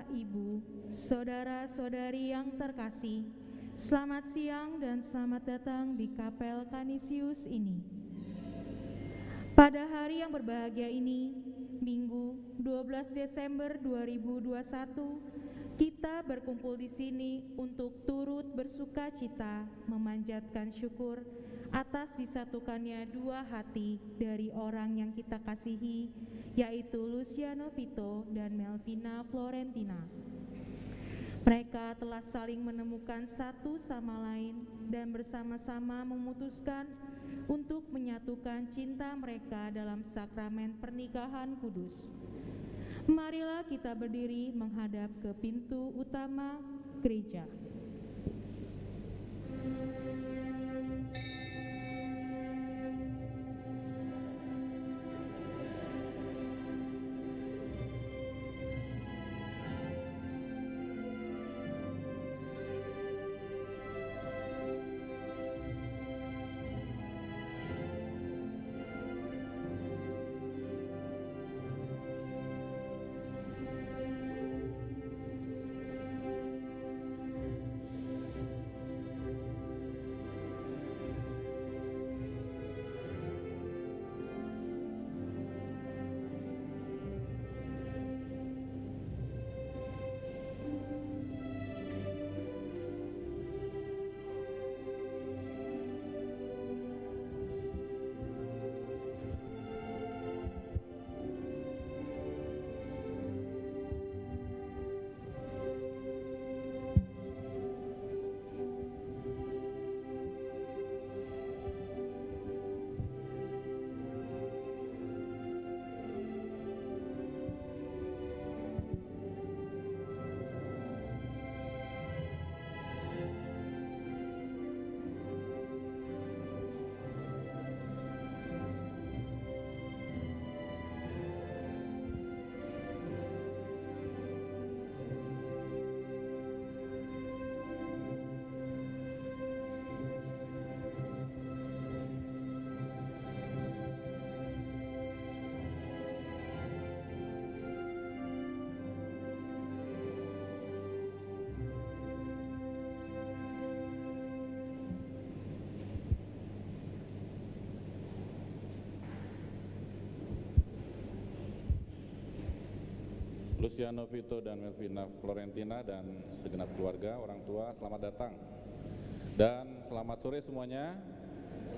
Bapak, Ibu, saudara-saudari yang terkasih, selamat siang dan selamat datang di Kapel Canisius ini. Pada hari yang berbahagia ini, Minggu 12 Desember 2021, kita berkumpul di sini untuk turut bersuka cita memanjatkan syukur atas disatukannya dua hati dari orang yang kita kasihi, yaitu Luciano Vito dan Melvina Florentina. Mereka telah saling menemukan satu sama lain dan bersama-sama memutuskan untuk menyatukan cinta mereka dalam sakramen pernikahan kudus. Marilah kita berdiri menghadap ke pintu utama gereja. Luciano Vito dan Melvina Florentina dan segenap keluarga, orang tua, selamat datang dan selamat sore semuanya.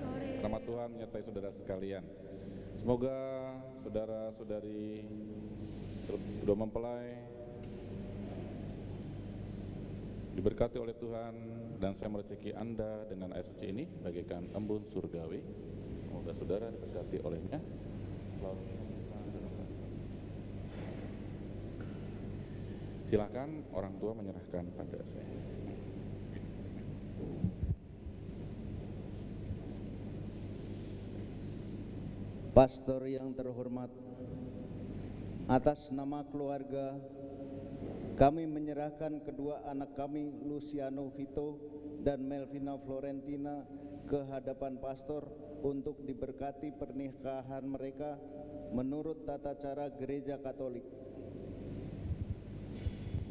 Sore. Rahmat Tuhan menyertai saudara sekalian. Semoga saudara-saudari kedua mempelai diberkati oleh Tuhan dan saya mereceki Anda dengan air suci ini bagaikan embun surgawi. Semoga saudara diberkati olehnya. Silakan orang tua menyerahkan pada saya. Pastor yang terhormat, atas nama keluarga, kami menyerahkan kedua anak kami, Luciano Vito dan Melvina Florentina, ke hadapan pastor untuk diberkati pernikahan mereka menurut tata cara Gereja Katolik.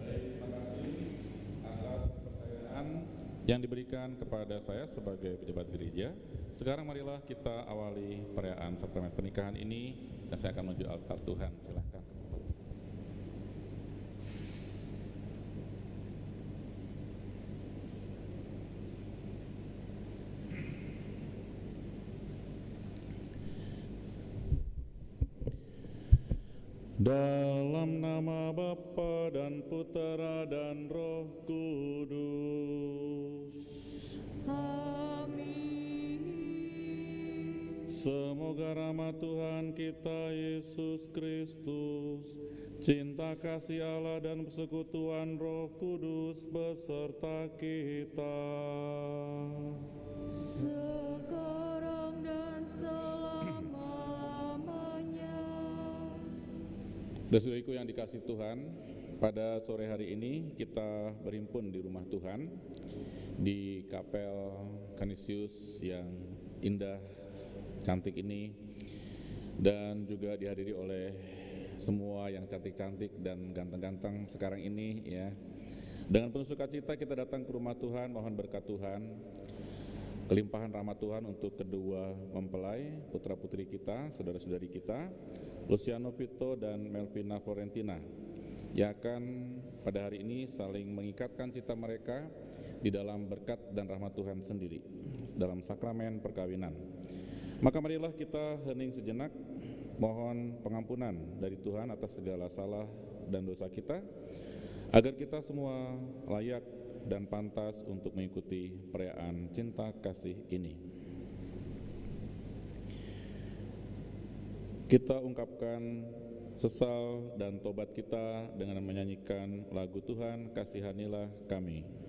Terima kasih atas kepercayaan yang diberikan kepada saya sebagai pejabat gereja. Sekarang marilah kita awali perayaan sakramen pernikahan ini dan saya akan menuju altar Tuhan. Silakan. Dalam nama Bapa dan Putera dan Roh Kudus. Amin. Semoga rahmat Tuhan kita Yesus Kristus, cinta kasih Allah dan persekutuan Roh Kudus beserta kita. Sekarang dan selama-lamanya. Saudaraku yang dikasihi Tuhan, pada sore hari ini kita berhimpun di rumah Tuhan di Kapel Canisius yang indah, cantik ini, dan juga dihadiri oleh semua yang cantik-cantik dan ganteng-ganteng sekarang ini ya. Dengan penuh sukacita kita datang ke rumah Tuhan, mohon berkat Tuhan, kelimpahan rahmat Tuhan untuk kedua mempelai putra-putri kita, saudara-saudari kita, Luciano Vito dan Melvina Florentina, yang akan pada hari ini saling mengikatkan cita mereka di dalam berkat dan rahmat Tuhan sendiri dalam sakramen perkawinan. Maka marilah kita hening sejenak, mohon pengampunan dari Tuhan atas segala salah dan dosa kita, agar kita semua layak dan pantas untuk mengikuti perayaan cinta kasih ini. Kita ungkapkan sesal dan tobat kita dengan menyanyikan lagu Tuhan Kasihanilah Kami.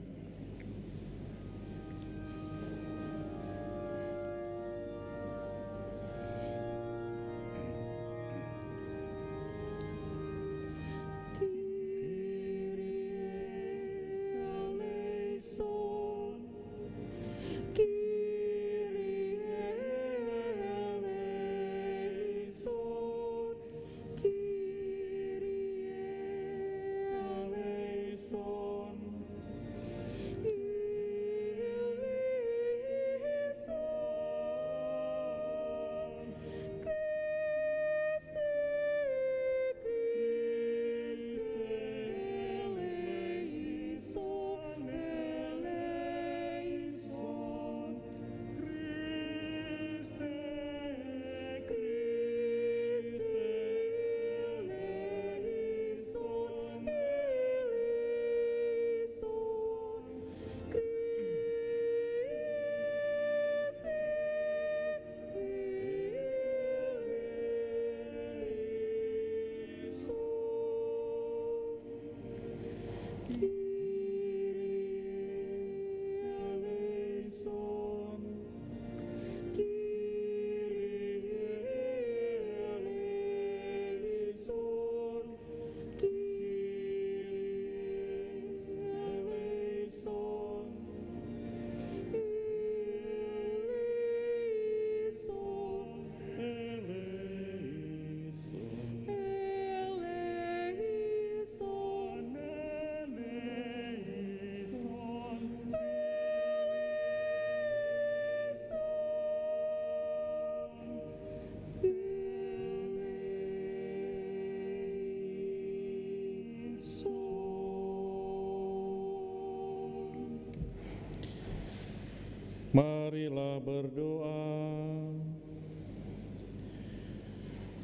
Marilah berdoa.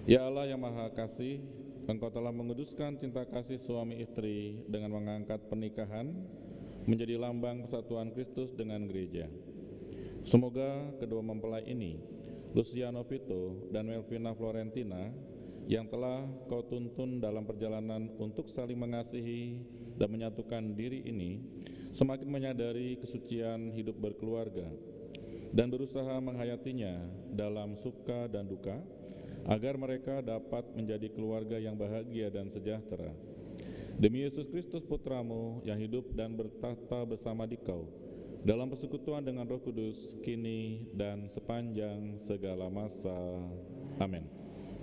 Ya Allah yang Maha Kasih, Engkau telah menguduskan cinta kasih suami istri dengan mengangkat pernikahan menjadi lambang persatuan Kristus dengan gereja. Semoga kedua mempelai ini, Luciano Vito dan Melvina Florentina, yang telah Kau tuntun dalam perjalanan untuk saling mengasihi dan menyatukan diri ini, semakin menyadari kesucian hidup berkeluarga dan berusaha menghayatinya dalam suka dan duka, agar mereka dapat menjadi keluarga yang bahagia dan sejahtera. Demi Yesus Kristus Putramu yang hidup dan bertahta bersama di Kau, dalam persekutuan dengan Roh Kudus, kini dan sepanjang segala masa. Amin.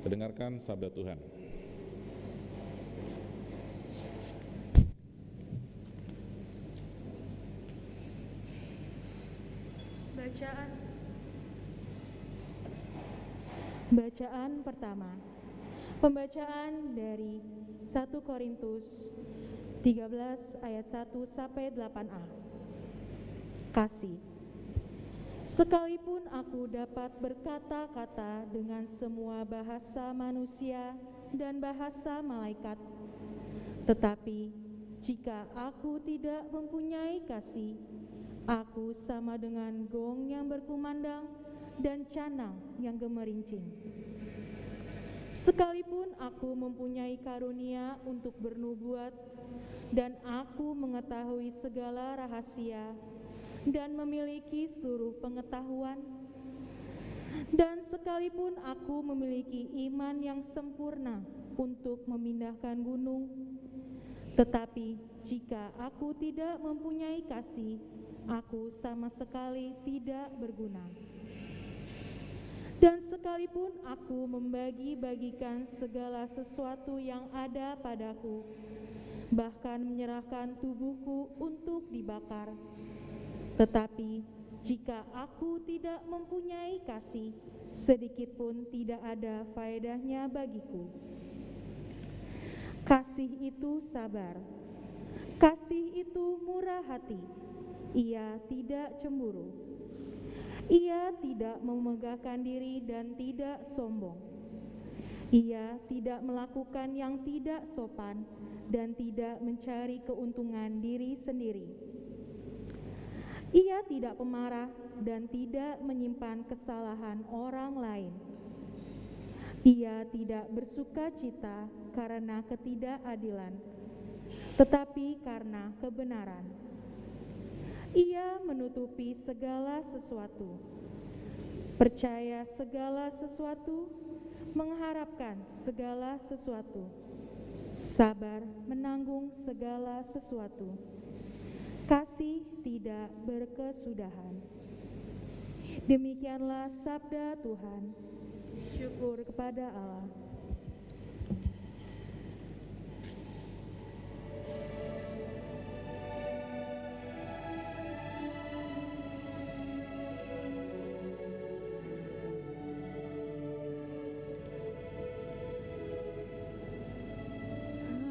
Dengarkan sabda Tuhan. Bacaan pertama. Pembacaan dari 1 Korintus 13 ayat 1 sampai 8a. Kasih. Sekalipun aku dapat berkata-kata dengan semua bahasa manusia dan bahasa malaikat, tetapi jika aku tidak mempunyai kasih, aku sama dengan gong yang berkumandang dan canang yang gemerincing. Sekalipun aku mempunyai karunia untuk bernubuat dan aku mengetahui segala rahasia dan memiliki seluruh pengetahuan, dan sekalipun aku memiliki iman yang sempurna untuk memindahkan gunung, tetapi jika aku tidak mempunyai kasih, aku sama sekali tidak berguna. Dan sekalipun aku membagi-bagikan segala sesuatu yang ada padaku, bahkan menyerahkan tubuhku untuk dibakar, tetapi jika aku tidak mempunyai kasih, sedikit pun tidak ada faedahnya bagiku. Kasih itu sabar, kasih itu murah hati, ia tidak cemburu, ia tidak memegahkan diri dan tidak sombong, ia tidak melakukan yang tidak sopan dan tidak mencari keuntungan diri sendiri. Ia tidak pemarah dan tidak menyimpan kesalahan orang lain. Ia tidak bersuka cita karena ketidakadilan, tetapi karena kebenaran. Ia menutupi segala sesuatu, percaya segala sesuatu, mengharapkan segala sesuatu, sabar menanggung segala sesuatu, kasih tidak berkesudahan. Demikianlah sabda Tuhan. Syukur kepada Allah.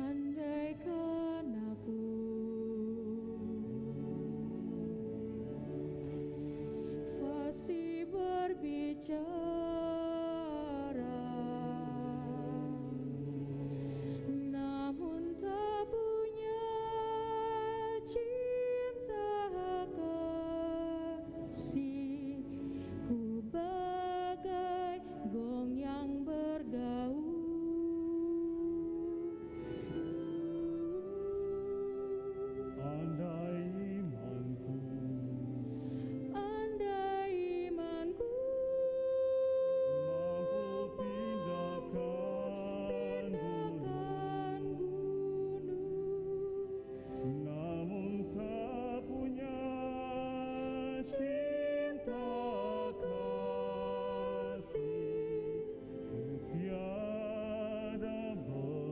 Andaikan aku fasih berbicara, namun tak punya cinta kasih, ku bagai gong yang bergaul. Andai imanku mampu pindahkan gunung, namun tak punya cinta kasih, tiada berguna.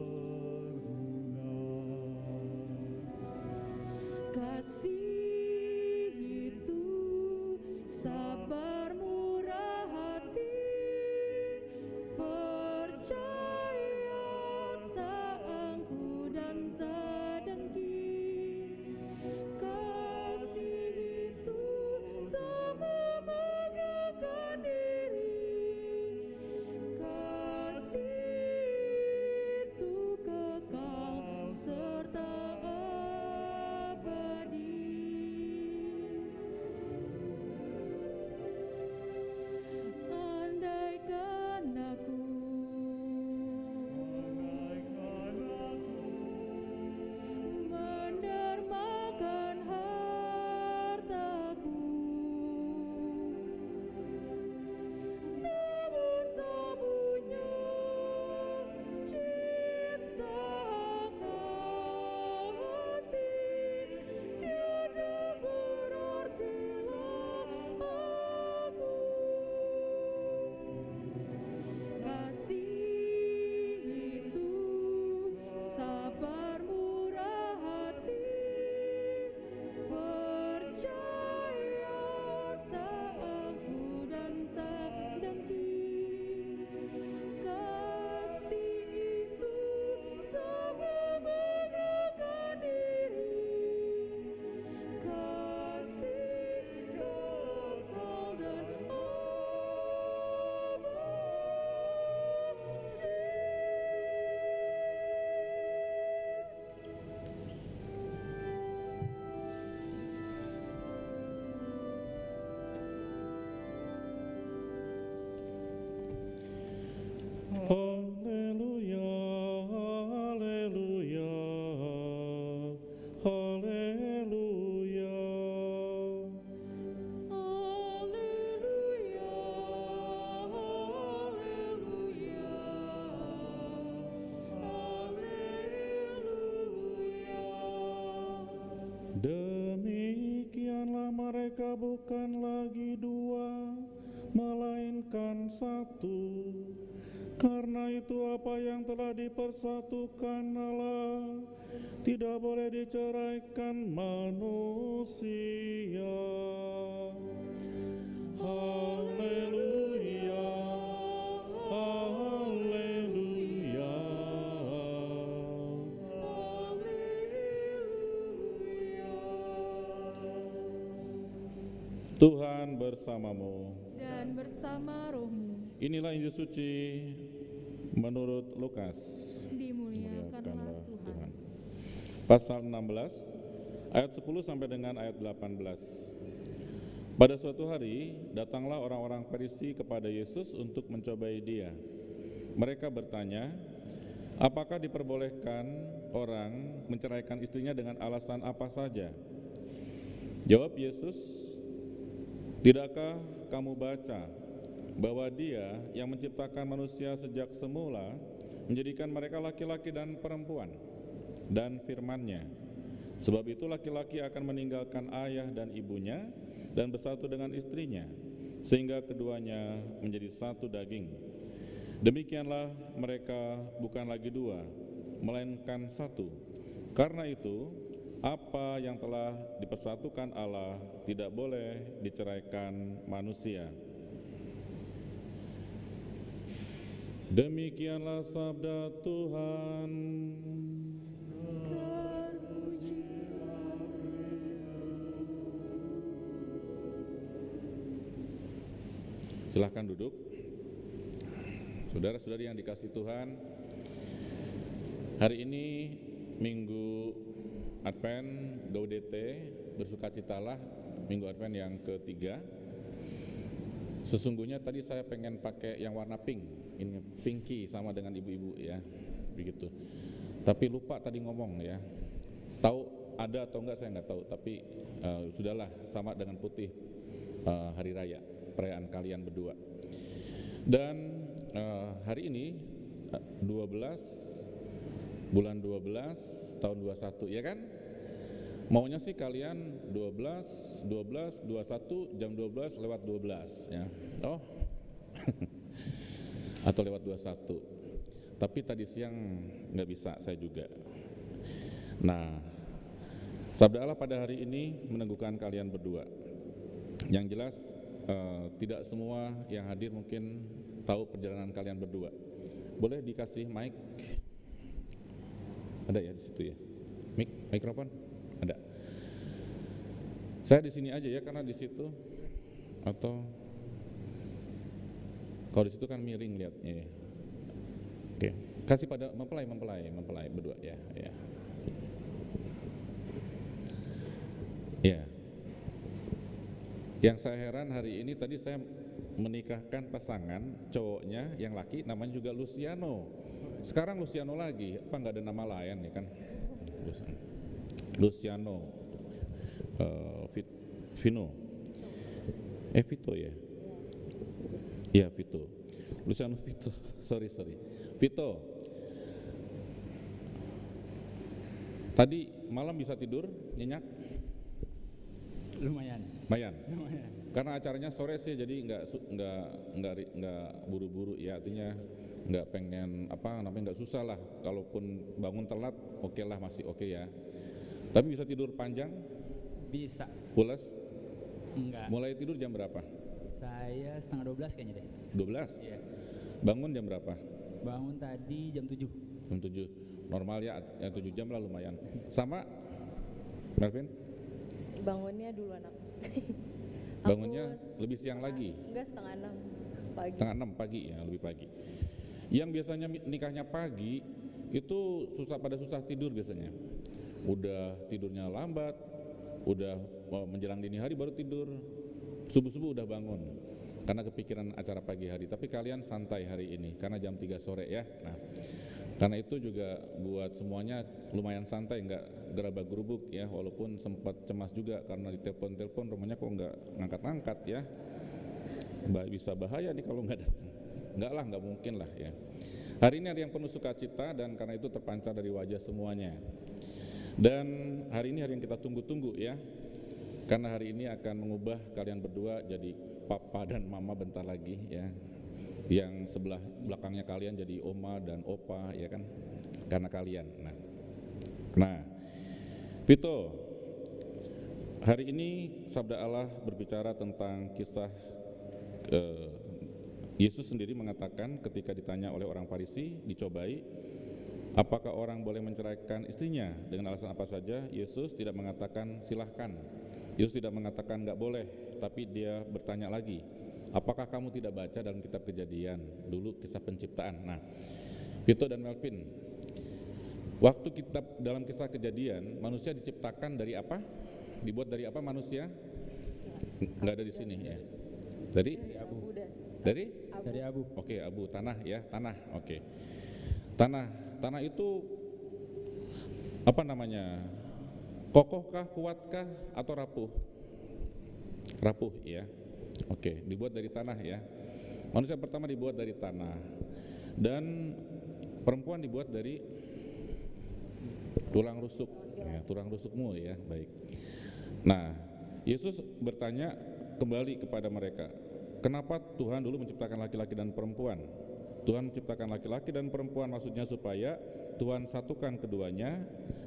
kasih itu sabar murah hati, percaya tak angkuh dan tak dengki. Kasih itu tak memegahkan diri, kasih itu kekal serta abadi. merupakan satu. Karena itu apa yang telah dipersatukan Allah tidak boleh diceraikan manusia. Haleluya, haleluya. Tuhan bersamamu. Dan bersama rohmu. Inilah Injil suci menurut Lukas. Dimuliakanlah Tuhan. Pasal 16 ayat 10 sampai dengan ayat 18. Pada suatu hari datanglah orang-orang Farisi kepada Yesus untuk mencobai Dia. Mereka bertanya, apakah diperbolehkan orang menceraikan istrinya dengan alasan apa saja? Jawab Yesus, tidakkah kamu baca bahwa Dia yang menciptakan manusia sejak semula menjadikan mereka laki-laki dan perempuan, dan firman-Nya, sebab itu laki-laki akan meninggalkan ayah dan ibunya dan bersatu dengan istrinya, sehingga keduanya menjadi satu daging. Demikianlah mereka bukan lagi dua, melainkan satu. Karena itu, apa yang telah dipersatukan Allah tidak boleh diceraikan manusia. Demikianlah sabda Tuhan. Silahkan duduk. Saudara-saudari yang dikasihi Tuhan, hari ini Minggu Advent Gaudete, bersukacitalah, Minggu Advent yang ketiga. Sesungguhnya tadi saya pengen pakai yang warna pink, ini pinky sama dengan ibu-ibu ya, begitu. Tapi lupa tadi ngomong ya. Tahu ada atau enggak saya nggak tahu, tapi sudahlah, sama dengan putih hari raya, perayaan kalian berdua. Dan hari ini bulan 12 tahun 21 ya kan? Maunya sih kalian 21 jam 12 lewat 12 ya. Oh. Atau lewat 21. Tapi tadi siang nggak bisa saya juga. Nah, sabda Allah pada hari ini meneguhkan kalian berdua. Yang jelas tidak semua yang hadir mungkin tahu perjalanan kalian berdua. Boleh dikasih mic? Ada ya di situ ya? Mikrofon? Ada. Saya di sini aja ya karena di situ, atau kalau di situ kan miring lihatnya ya. Oke, kasih pada mempelai berdua ya, ya. Ya. Yang saya heran hari ini tadi saya menikahkan pasangan cowoknya yang laki namanya juga Luciano. Sekarang Luciano lagi, apa nggak ada nama lain ya kan? Luciano, Vino, Vito ya? Iya Vito, Luciano Vito, sorry, Vito. Tadi malam bisa tidur nyenyak? Lumayan. Karena acaranya sore sih, jadi nggak buru-buru ya, artinya nggak pengen nggak susah lah. Kalaupun bangun telat, oke lah, masih oke ya. Tapi bisa tidur panjang? Bisa. Pules? Enggak. Mulai tidur jam berapa? Saya setengah 12 kayaknya deh. 12? Iya. Bangun jam berapa? Bangun tadi jam 7. Jam 7. Normal ya 7 jam lah lumayan. Sama Melvin? Bangunnya dulu anak. Bangunnya lebih siang lagi? Enggak, setengah 6 pagi. Setengah 6 pagi ya, lebih pagi. Yang biasanya nikahnya pagi itu susah tidur biasanya. Udah tidurnya lambat, udah menjelang dini hari baru tidur, subuh-subuh udah bangun karena kepikiran acara pagi hari. Tapi kalian santai hari ini karena jam 3 sore ya. Nah, karena itu juga buat semuanya lumayan santai, nggak gerabak-gerubuk ya, walaupun sempat cemas juga karena ditelepon rumahnya kok nggak ngangkat-ngangkat ya. Bisa bahaya nih kalau nggak datang. Nggak mungkin lah ya. Hari ini hari yang penuh sukacita dan karena itu terpancar dari wajah semuanya. Dan hari ini hari yang kita tunggu-tunggu ya, karena hari ini akan mengubah kalian berdua jadi papa dan mama bentar lagi ya. yang sebelah belakangnya kalian jadi oma dan opa, ya kan, karena kalian. Nah, Vito, hari ini sabda Allah berbicara tentang kisah Yesus sendiri mengatakan ketika ditanya oleh orang Farisi, dicobai, apakah orang boleh menceraikan istrinya dengan alasan apa saja? Yesus tidak mengatakan silahkan, Yesus tidak mengatakan nggak boleh, tapi dia bertanya lagi, apakah kamu tidak baca dalam kitab Kejadian dulu kisah penciptaan? Nah, Vito dan Melvin, waktu dalam kisah Kejadian manusia diciptakan dari apa? Dibuat dari apa manusia? Nggak ada di sini ya. Dari abu. Dari abu. Oke, abu, tanah ya, tanah. Oke. Tanah itu apa namanya? Kokohkah, kuatkah, atau rapuh? Rapuh ya. Oke, dibuat dari tanah ya. Manusia pertama dibuat dari tanah. Dan perempuan dibuat dari tulang rusuk. Ya, tulang rusukmu ya, baik. Nah, Yesus bertanya kembali kepada mereka, kenapa Tuhan dulu menciptakan laki-laki dan perempuan? Tuhan menciptakan laki-laki dan perempuan maksudnya supaya Tuhan satukan keduanya,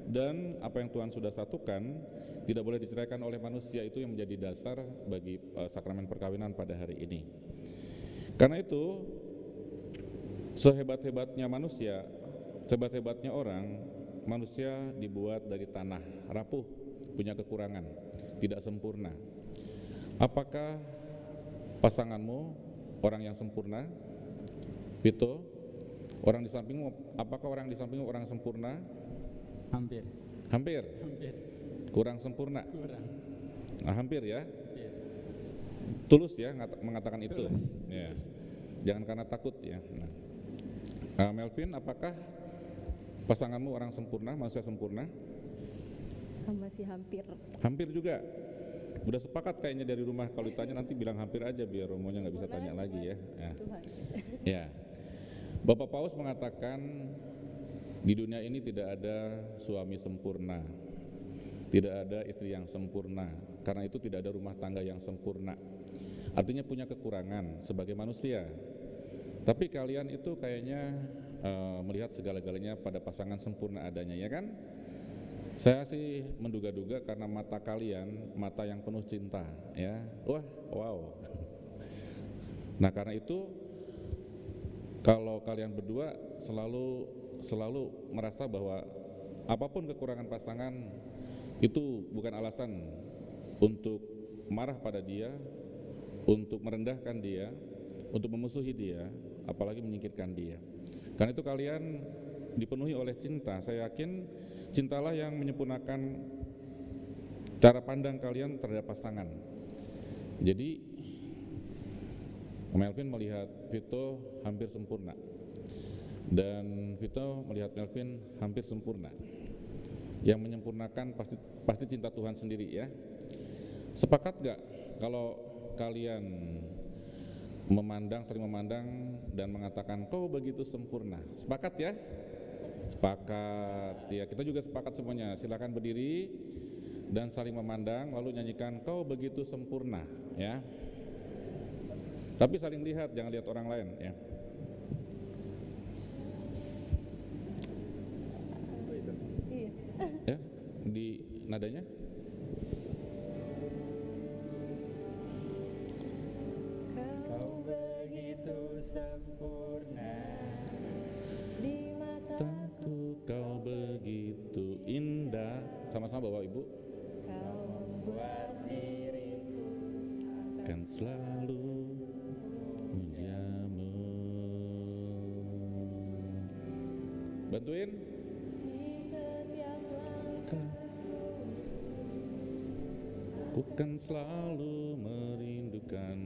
dan apa yang Tuhan sudah satukan tidak boleh diceraikan oleh manusia. Itu yang menjadi dasar bagi sakramen perkawinan pada hari ini. Karena itu sehebat-hebatnya manusia, sehebat-hebatnya orang, manusia dibuat dari tanah, rapuh, punya kekurangan, tidak sempurna. Apakah pasanganmu orang yang sempurna? Vito, orang di sampingmu, apakah orang di sampingmu orang sempurna? Hampir. Hampir. Kurang sempurna. Kurang. Nah, hampir ya. Hampir. Tulus ya mengatakan itu. Tulus. Ya. Jangan karena takut ya. Melvin, apakah pasanganmu orang sempurna, manusia sempurna? Sama sih hampir. Hampir juga. Udah sepakat kayaknya dari rumah, kalau ditanya nanti bilang hampir aja biar Romonya nggak bisa tanya lagi ya. Tuhan. Ya. Bapak Paus mengatakan di dunia ini tidak ada suami sempurna, tidak ada istri yang sempurna, karena itu tidak ada rumah tangga yang sempurna. Artinya punya kekurangan sebagai manusia. Tapi kalian itu kayaknya melihat segala-galanya pada pasangan sempurna adanya, ya kan? Saya sih menduga-duga karena mata kalian mata yang penuh cinta, ya. Wah, wow. Nah, karena itu kalau kalian berdua selalu merasa bahwa apapun kekurangan pasangan itu bukan alasan untuk marah pada dia, untuk merendahkan dia, untuk memusuhi dia, apalagi menyingkirkan dia. Karena itu kalian dipenuhi oleh cinta. Saya yakin cintalah yang menyempurnakan cara pandang kalian terhadap pasangan. Jadi Melvin melihat Vito hampir sempurna, dan Vito melihat Melvin hampir sempurna. Yang menyempurnakan pasti cinta Tuhan sendiri ya. Sepakat gak kalau kalian saling memandang dan mengatakan kau begitu sempurna? Sepakat ya? Sepakat ya, kita juga sepakat semuanya. Silakan berdiri dan saling memandang lalu nyanyikan kau begitu sempurna ya. Tapi saling lihat, jangan lihat orang lain ya. Ya, di nadanya. Kau begitu sempurna Di mata Taku kau begitu indah. Sama-sama Bapak Ibu. kau membuat diriku Kan selalu mujamu. Bantuin. di setiap langkah. Ku kan selalu merindukan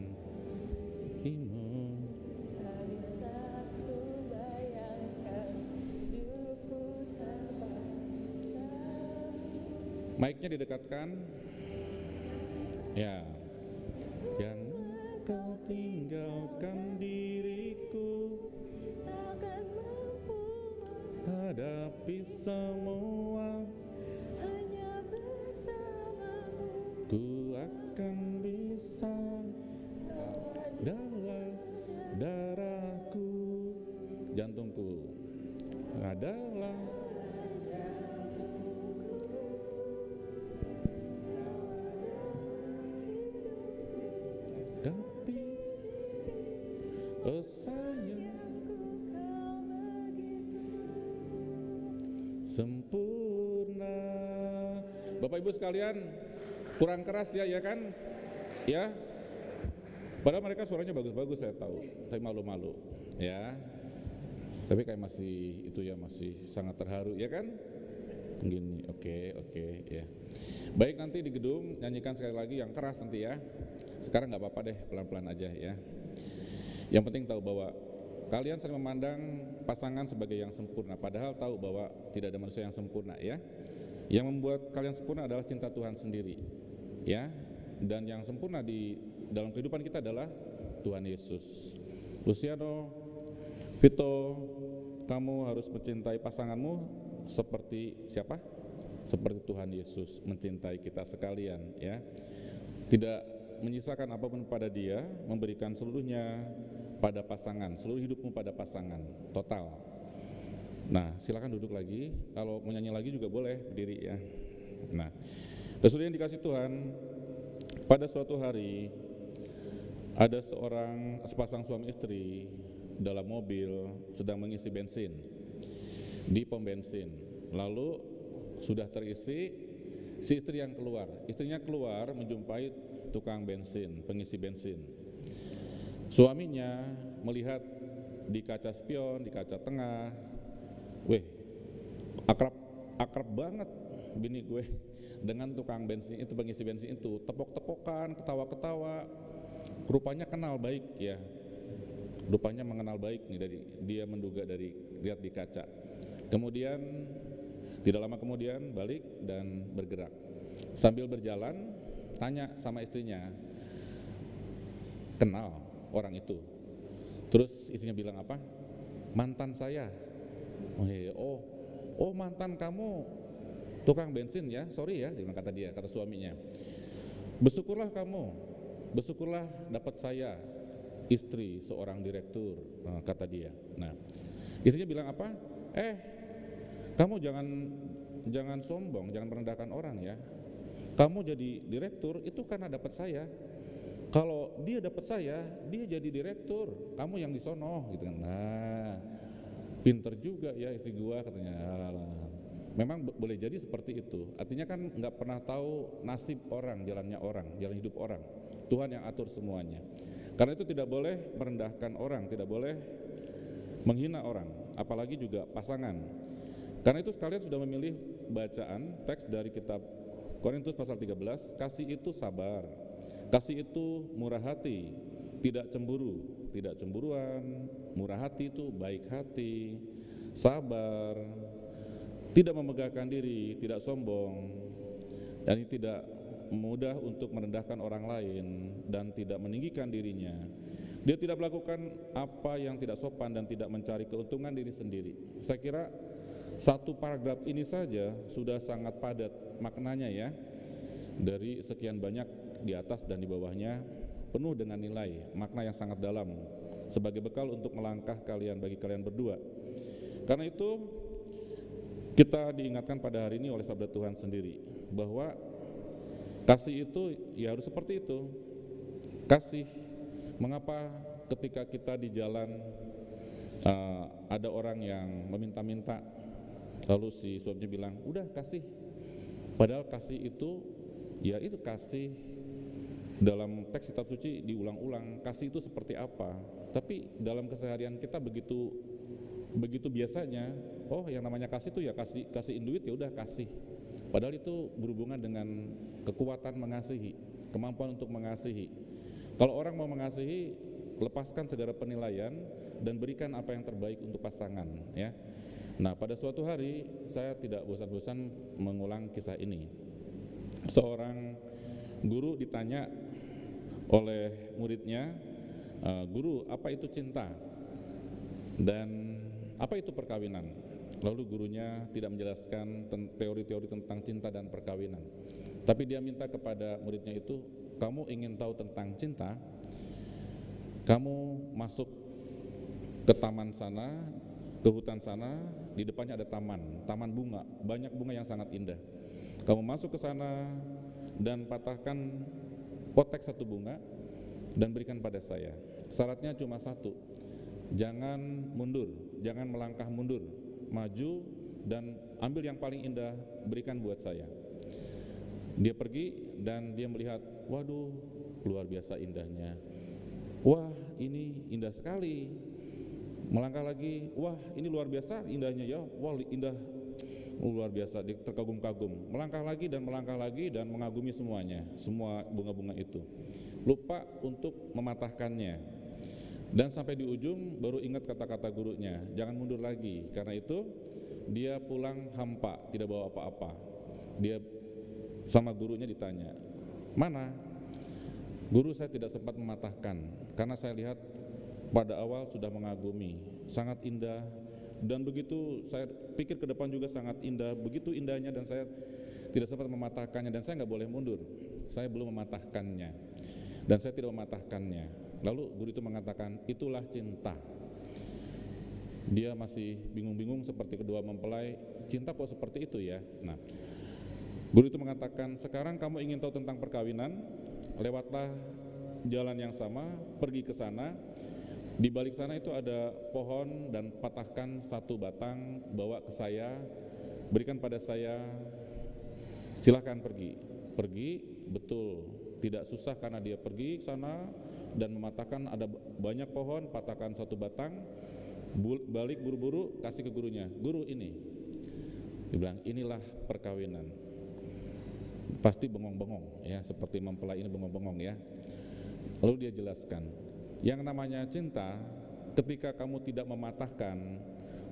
imu. Tak bisa ku bayangkan hidupku tanpa cinta. Mic-nya didekatkan. Ya. Jangan kau tinggalkan diriku, Takkan mampu hadapi semua. hanya bersamamu. Ku akan bisa dalam darah Oh sayang sempurna. Bapak Ibu sekalian, kurang keras ya, ya kan? Ya. Padahal mereka suaranya bagus-bagus saya tahu, tapi malu-malu, ya. Tapi kayak masih itu ya, masih sangat terharu, ya kan? Gini, oke, ya. Baik, nanti di gedung nyanyikan sekali lagi yang keras nanti ya. Sekarang nggak apa-apa deh, pelan-pelan aja ya. Yang penting tahu bahwa kalian sering memandang pasangan sebagai yang sempurna, padahal tahu bahwa tidak ada manusia yang sempurna ya. Yang membuat kalian sempurna adalah cinta Tuhan sendiri, ya. Dan yang sempurna di dalam kehidupan kita adalah Tuhan Yesus. Luciano, Vito, kamu harus mencintai pasanganmu seperti siapa? Seperti Tuhan Yesus mencintai kita sekalian, ya. Tidak menyisakan apapun pada dia, memberikan seluruhnya pada pasangan, seluruh hidupmu pada pasangan, total. Nah, silakan duduk lagi. Kalau mau nyanyi lagi juga boleh berdiri ya. Nah, saudara yang dikasih Tuhan, pada suatu hari ada sepasang suami istri dalam mobil sedang mengisi bensin di pom bensin. Lalu sudah terisi, si istri yang keluar, istrinya keluar menjumpai tukang bensin, pengisi bensin. Suaminya melihat di kaca spion, di kaca tengah, weh, akrab banget bini gue dengan tukang bensin itu, pengisi bensin itu, tepok-tepokan, ketawa-ketawa, rupanya kenal baik ya, rupanya mengenal baik nih, dari dia menduga dari lihat di kaca. Kemudian tidak lama kemudian balik dan bergerak. Sambil berjalan tanya sama istrinya, kenal orang itu? Terus istrinya bilang apa? Mantan saya. Oh mantan kamu tukang bensin ya, sorry ya, kata dia, kata suaminya. Bersyukurlah kamu, bersyukurlah dapat saya istri seorang direktur, kata dia. Nah, istrinya bilang apa? Kamu jangan sombong, jangan merendahkan orang ya. Kamu jadi direktur itu karena dapat saya. Kalau dia dapat saya, dia jadi direktur, kamu yang disono gitu kan. Nah, pinter juga ya istri gua katanya. Memang boleh jadi seperti itu. Artinya kan nggak pernah tahu nasib orang, jalan hidup orang. Tuhan yang atur semuanya. Karena itu tidak boleh merendahkan orang, tidak boleh menghina orang, apalagi juga pasangan. Karena itu kalian sudah memilih bacaan teks dari kitab Korintus pasal 13, kasih itu sabar, kasih itu murah hati, tidak cemburu, tidak cemburuan, murah hati itu baik hati, sabar, tidak memegahkan diri, tidak sombong, dan tidak mudah untuk merendahkan orang lain dan tidak meninggikan dirinya. Dia tidak melakukan apa yang tidak sopan dan tidak mencari keuntungan diri sendiri. Saya kira satu paragraf ini saja sudah sangat padat maknanya ya. Dari sekian banyak di atas dan di bawahnya penuh dengan nilai, makna yang sangat dalam sebagai bekal untuk melangkah bagi kalian berdua. Karena itu kita diingatkan pada hari ini oleh sabda Tuhan sendiri bahwa kasih itu ya harus seperti itu. Kasih, mengapa ketika kita di jalan ada orang yang meminta-minta, lalu si suaminya bilang udah kasih, padahal kasih itu ya itu kasih dalam teks kitab suci diulang-ulang, kasih itu seperti apa, tapi dalam keseharian kita begitu biasanya, oh yang namanya kasih itu ya kasihin duit ya udah kasih, padahal itu berhubungan dengan kekuatan mengasihi, kemampuan untuk mengasihi. Kalau orang mau mengasihi, lepaskan segala penilaian dan berikan apa yang terbaik untuk pasangan ya. Nah, pada suatu hari saya tidak bosan-bosan mengulang kisah ini. Seorang guru ditanya oleh muridnya, guru, apa itu cinta? Dan apa itu perkawinan? Lalu gurunya tidak menjelaskan teori-teori tentang cinta dan perkawinan. Tapi dia minta kepada muridnya itu, kamu ingin tahu tentang cinta? Kamu masuk ke taman sana, ke hutan sana, di depannya ada taman bunga, banyak bunga yang sangat indah. Kamu masuk ke sana dan patahkan potek satu bunga dan berikan pada saya. Syaratnya cuma satu, jangan mundur, jangan melangkah mundur, maju dan ambil yang paling indah, berikan buat saya. Dia pergi dan dia melihat, waduh, luar biasa indahnya. Wah, ini indah sekali. Melangkah lagi, wah, ini luar biasa indahnya ya. Wah, indah, luar biasa, dia terkagum-kagum. Melangkah lagi dan mengagumi semuanya, semua bunga-bunga itu. Lupa untuk mematahkannya. Dan sampai di ujung baru ingat kata-kata gurunya, jangan mundur lagi. Karena itu dia pulang hampa, tidak bawa apa-apa. Dia sama gurunya ditanya, mana? Guru, saya tidak sempat mematahkan karena saya lihat pada awal sudah mengagumi, sangat indah, dan begitu saya pikir ke depan juga sangat indah, begitu indahnya, dan saya tidak sempat mematahkannya, dan saya nggak boleh mundur, saya belum mematahkannya, dan saya tidak mematahkannya. Lalu guru itu mengatakan, itulah cinta. Dia masih bingung-bingung seperti kedua mempelai, cinta kok seperti itu ya. Nah, guru itu mengatakan, sekarang kamu ingin tahu tentang perkawinan, lewatlah jalan yang sama, pergi ke sana. Di balik sana itu ada pohon, dan patahkan satu batang, bawa ke saya, berikan pada saya, silahkan pergi. Pergi, betul, tidak susah karena dia pergi ke sana dan mematahkan, ada banyak pohon, patahkan satu batang, balik buru-buru, kasih ke gurunya, guru ini. Dia bilang, inilah perkawinan. Pasti bengong-bengong ya, seperti mempelai ini bengong-bengong ya. Lalu dia jelaskan, yang namanya cinta, ketika kamu tidak mematahkan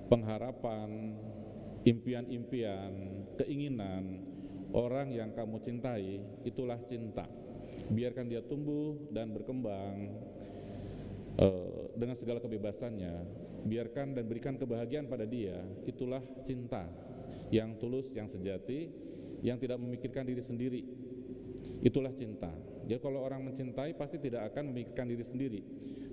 pengharapan, impian-impian, keinginan orang yang kamu cintai, itulah cinta. Biarkan dia tumbuh dan berkembang dengan segala kebebasannya, biarkan dan berikan kebahagiaan pada dia, itulah cinta yang tulus, yang sejati, yang tidak memikirkan diri sendiri. Itulah cinta. Jadi kalau orang mencintai pasti tidak akan memikirkan diri sendiri.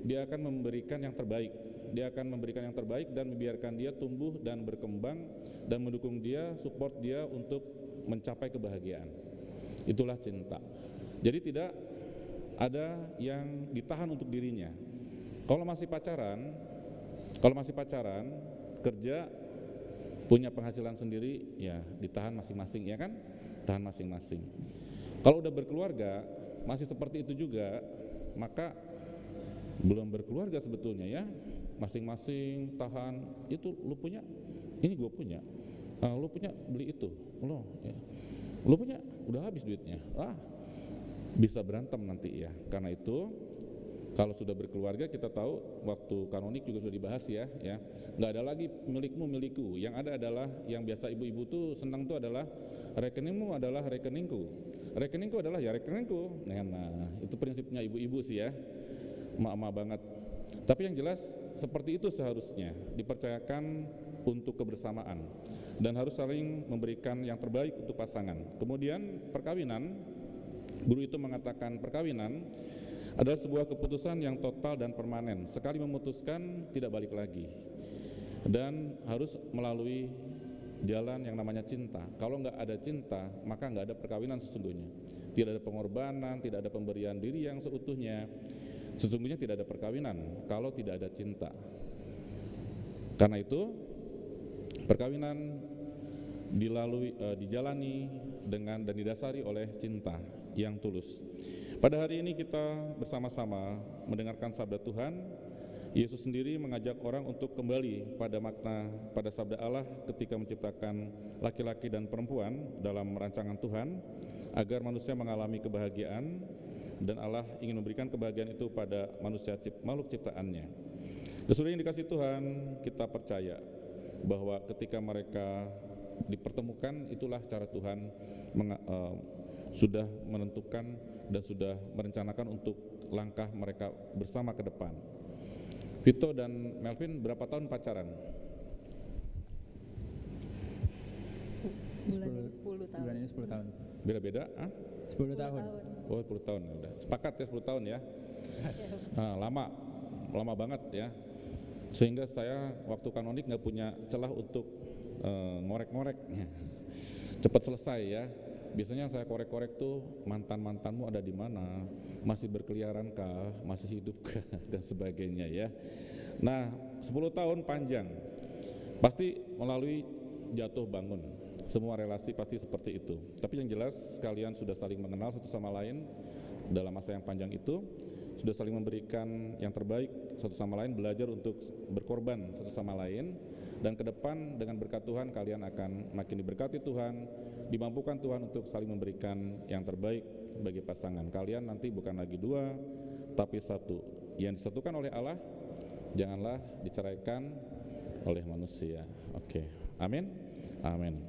Dia akan memberikan yang terbaik. Dia akan memberikan yang terbaik dan membiarkan dia tumbuh dan berkembang, dan mendukung dia, support dia untuk mencapai kebahagiaan. Itulah cinta. Jadi tidak ada yang ditahan untuk dirinya. Kalau masih pacaran, kerja, punya penghasilan sendiri, ya ditahan masing-masing, ya kan? Tahan masing-masing. Kalau udah berkeluarga, masih seperti itu juga, maka belum berkeluarga sebetulnya ya. Masing-masing tahan, itu lu punya, ini gue punya, lu punya, beli itu, lu punya, udah habis duitnya, bisa berantem nanti ya. Karena itu kalau sudah berkeluarga, kita tahu waktu kanonik juga sudah dibahas ya, nggak ada lagi milikmu milikku. Yang ada adalah yang biasa ibu-ibu tuh senang tuh adalah rekeningmu adalah rekeningku, rekeningku adalah ya rekeningku. Nah itu prinsipnya ibu-ibu sih ya, emak-emak banget. Tapi yang jelas seperti itu seharusnya dipercayakan untuk kebersamaan dan harus saling memberikan yang terbaik untuk pasangan. Kemudian perkawinan, guru itu mengatakan perkawinan adalah sebuah keputusan yang total dan permanen. Sekali memutuskan tidak balik lagi, dan harus melalui jalan yang namanya cinta. Kalau nggak ada cinta, maka nggak ada perkawinan sesungguhnya. Tidak ada pengorbanan, tidak ada pemberian diri yang seutuhnya. Sesungguhnya tidak ada perkawinan kalau tidak ada cinta. Karena itu perkawinan dijalani dengan dan didasari oleh cinta yang tulus. Pada hari ini kita bersama-sama mendengarkan sabda Tuhan. Yesus sendiri mengajak orang untuk kembali pada makna, pada sabda Allah ketika menciptakan laki-laki dan perempuan dalam rancangan Tuhan, agar manusia mengalami kebahagiaan, dan Allah ingin memberikan kebahagiaan itu pada manusia, makhluk ciptaannya. Saudara yang dikasih Tuhan, kita percaya bahwa ketika mereka dipertemukan, itulah cara Tuhan sudah menentukan dan sudah merencanakan untuk langkah mereka bersama ke depan. Vito dan Melvin berapa tahun pacaran? Bulan ini 10 tahun. Bulan ini 10 tahun. Beda-beda? 10 tahun. Oh 10 tahun ya udah. Sepakat ya 10 tahun ya. Lama banget ya. Sehingga saya waktu kanonik nggak punya celah untuk ngorek-ngorek. Cepat selesai ya. Biasanya saya korek-korek tuh mantan-mantanmu ada di mana, masih berkeliaran kah, masih hidup kah, dan sebagainya ya. Nah, 10 tahun panjang, pasti melalui jatuh bangun, semua relasi pasti seperti itu. Tapi yang jelas kalian sudah saling mengenal satu sama lain dalam masa yang panjang itu, sudah saling memberikan yang terbaik satu sama lain, belajar untuk berkorban satu sama lain, dan ke depan dengan berkat Tuhan kalian akan makin diberkati Tuhan, dimampukan Tuhan untuk saling memberikan yang terbaik bagi pasangan kalian. Nanti bukan lagi dua, tapi satu. Yang disatukan oleh Allah, janganlah diceraikan oleh manusia. Oke, amin, amin.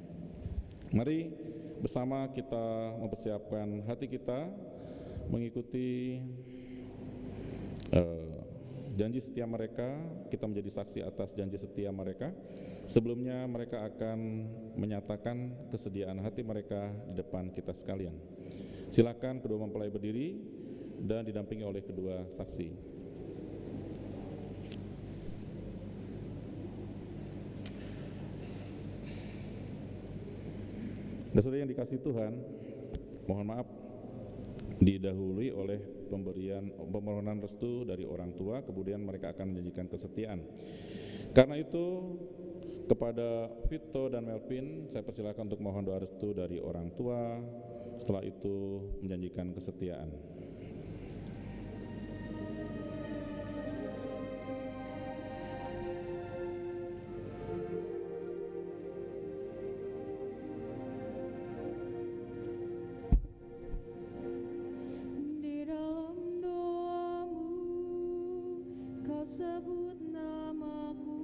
Mari bersama kita mempersiapkan hati kita mengikuti janji setia mereka. Kita menjadi saksi atas janji setia mereka. Sebelumnya mereka akan menyatakan kesediaan hati mereka di depan kita sekalian. Silakan kedua mempelai berdiri dan didampingi oleh kedua saksi. Dan saudara yang dikasihi Tuhan, mohon maaf didahului oleh permohonan restu dari orang tua, kemudian mereka akan menjanjikan kesetiaan. Karena itu kepada Vito dan Melvin saya persilakan untuk mohon doa restu dari orang tua, setelah itu menjanjikan kesetiaan. Sebut namaku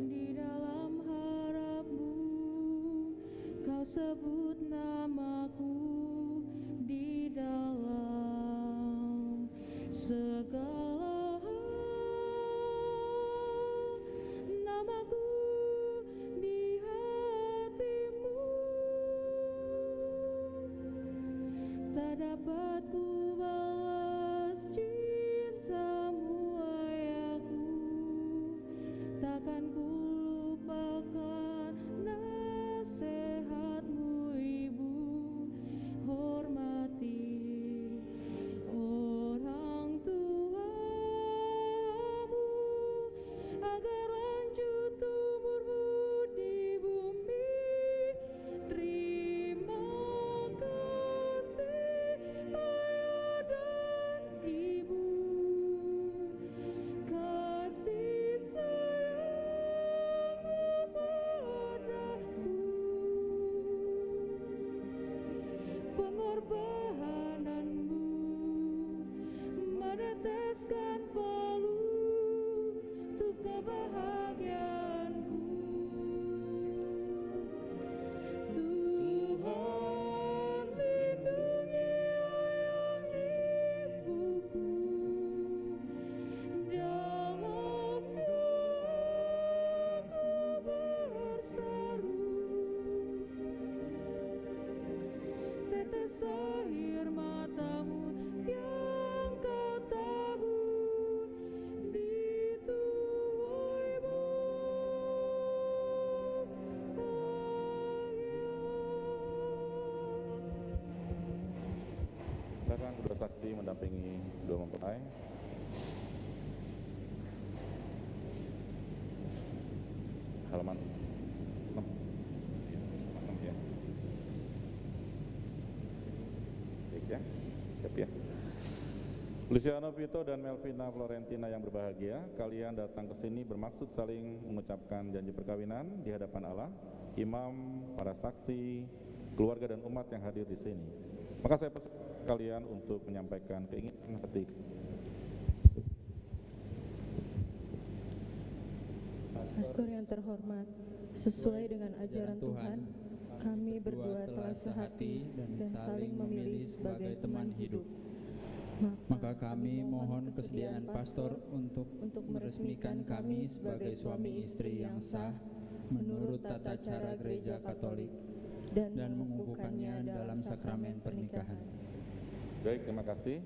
di dalam harapmu, kau sebut namaku di dalam segala hal, namaku di hatimu, tak dapat ku balas cintamu. Takkan ku lupakan nasihatmu, Ibu. Hormati orang tuamu agar lanjut umurmu di bumi. Terima kasih ayah dan ibu, kasih pengorbananmu meneteskan palu untuk kebahagiaanku. Tuhan lindungi ayah ibuku, dalam doaku berseru. Tetes air matamu yang kau tabur di tubuhmu. Silakan kedua saksi mendampingi kedua mempelai. Halaman 6 ya. Baik ya, siap ya. Luciano Vito dan Melvina Florentina yang berbahagia, kalian datang ke sini bermaksud saling mengucapkan janji perkawinan di hadapan Allah, imam, para saksi, keluarga dan umat yang hadir di sini. Maka saya persilakan kalian untuk menyampaikan keinginan hati. Pastor yang terhormat, sesuai dengan ajaran Tuhan, kami berdua telah sehati dan saling memilih sebagai teman hidup. Maka kami mohon kesediaan pastor untuk meresmikan kami sebagai suami istri yang sah menurut tata cara Gereja Katolik dan mengukuhkannya dalam sakramen pernikahan. Baik, terima kasih.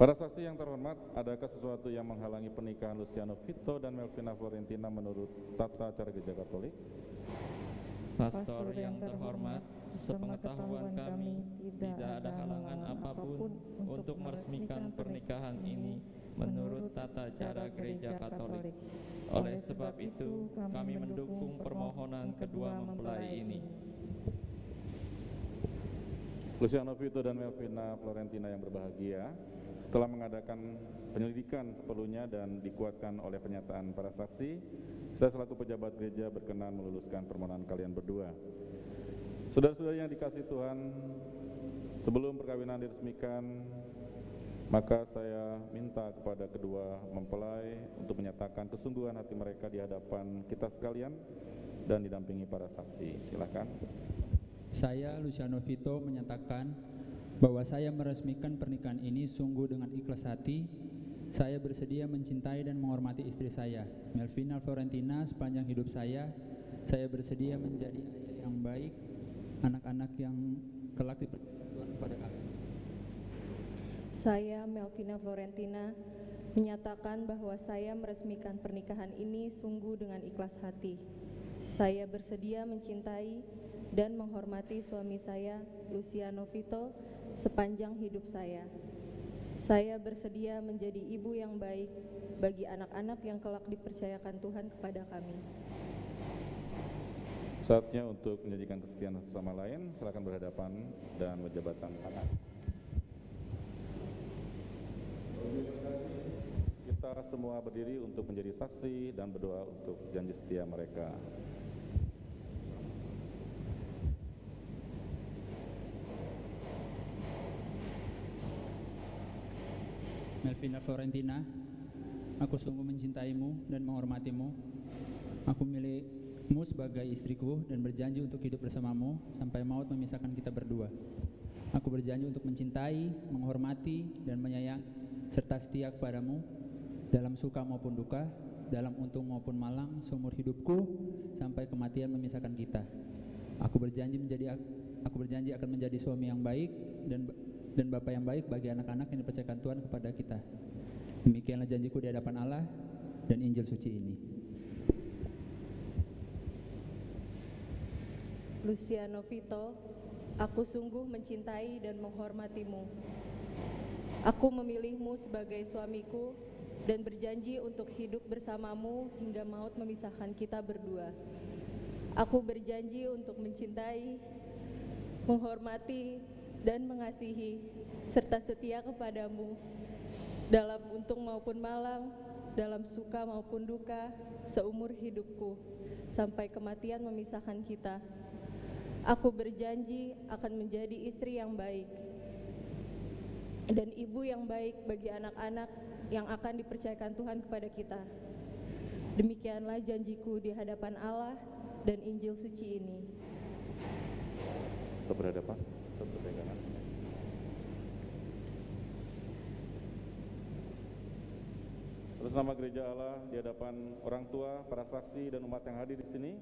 Para saksi yang terhormat, adakah sesuatu yang menghalangi pernikahan Luciano Vito dan Melvina Florentina menurut tata cara Gereja Katolik? Pastor yang terhormat, sepengetahuan kami tidak ada halangan apapun untuk meresmikan pernikahan ini menurut tata cara Gereja Katolik. Oleh sebab itu, kami mendukung permohonan kedua mempelai ini. Luciano Vito dan Melvina Florentina yang berbahagia, setelah mengadakan penyelidikan sepenuhnya dan dikuatkan oleh pernyataan para saksi, saya selaku pejabat gereja berkenan meluluskan permohonan kalian berdua. Saudara-saudara yang dikasihi Tuhan, sebelum perkawinan diresmikan, maka saya minta kepada kedua mempelai untuk menyatakan kesungguhan hati mereka di hadapan kita sekalian dan didampingi para saksi. Silakan. Saya, Luciano Vito, menyatakan bahwa saya meresmikan pernikahan ini sungguh dengan ikhlas hati. Saya bersedia mencintai dan menghormati istri saya, Melvina Florentina, sepanjang hidup saya. Saya bersedia menjadi ayah yang baik, anak-anak yang kelak dipercayakan Tuhan kepada kami. Saya, Melvina Florentina, menyatakan bahwa saya meresmikan pernikahan ini sungguh dengan ikhlas hati. Saya bersedia mencintai dan menghormati suami saya, Luciano Vito, sepanjang hidup saya. Saya bersedia menjadi ibu yang baik bagi anak-anak yang kelak dipercayakan Tuhan kepada kami. Saatnya untuk menyajikan kesetiaan satu sama lain. Silakan berhadapan dan berjabatan tangan. Kita semua berdiri untuk menjadi saksi dan berdoa untuk janji setia mereka. Melvina Florentina, aku sungguh mencintaimu dan menghormatimu. Aku milikmu sebagai istriku dan berjanji untuk hidup bersamamu sampai maut memisahkan kita berdua. Aku berjanji untuk mencintai, menghormati, dan menyayangi serta setia kepadamu dalam suka maupun duka, dalam untung maupun malang, seumur hidupku sampai kematian memisahkan kita. Aku berjanji akan menjadi suami yang baik dan Bapa yang baik bagi anak-anak yang dipercayakan Tuhan kepada kita. Demikianlah janjiku di hadapan Allah dan Injil suci ini. Luciano Vito, aku sungguh mencintai dan menghormatimu. Aku memilihmu sebagai suamiku dan berjanji untuk hidup bersamamu hingga maut memisahkan kita berdua. Aku berjanji untuk mencintai, menghormati, dan mengasihi serta setia kepadamu dalam untung maupun malang, dalam suka maupun duka, seumur hidupku sampai kematian memisahkan kita. Aku berjanji akan menjadi istri yang baik dan ibu yang baik bagi anak-anak yang akan dipercayakan Tuhan kepada kita. Demikianlah janjiku di hadapan Allah dan Injil suci ini. Untuk berhadapan. Atas nama Gereja Allah di hadapan orang tua, para saksi dan umat yang hadir di sini,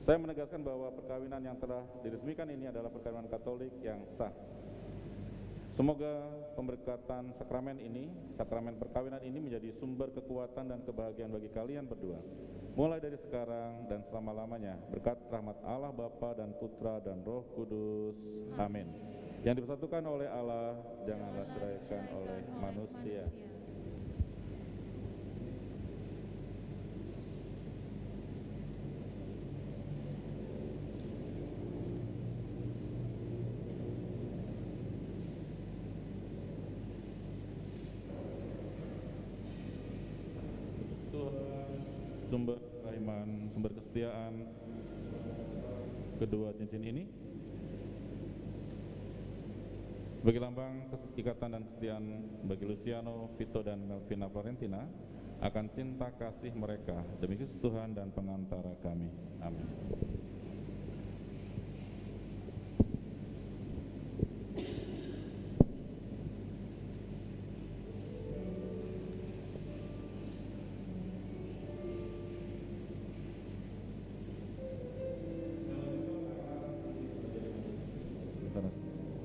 saya menegaskan bahwa perkawinan yang telah diresmikan ini adalah perkawinan Katolik yang sah. Semoga pemberkatan sakramen perkawinan ini menjadi sumber kekuatan dan kebahagiaan bagi kalian berdua, mulai dari sekarang dan selama-lamanya, berkat rahmat Allah Bapa dan Putra dan Roh Kudus. Amin. Yang dipersatukan oleh Allah, janganlah ceraikan oleh manusia. Sumber kerahiman, sumber kesetiaan kedua cincin ini sebagai lambang ikatan dan kesetiaan bagi Luciano Vito dan Melvina Florentina akan cinta kasih mereka demi Kristus Tuhan dan pengantara kami. Amin.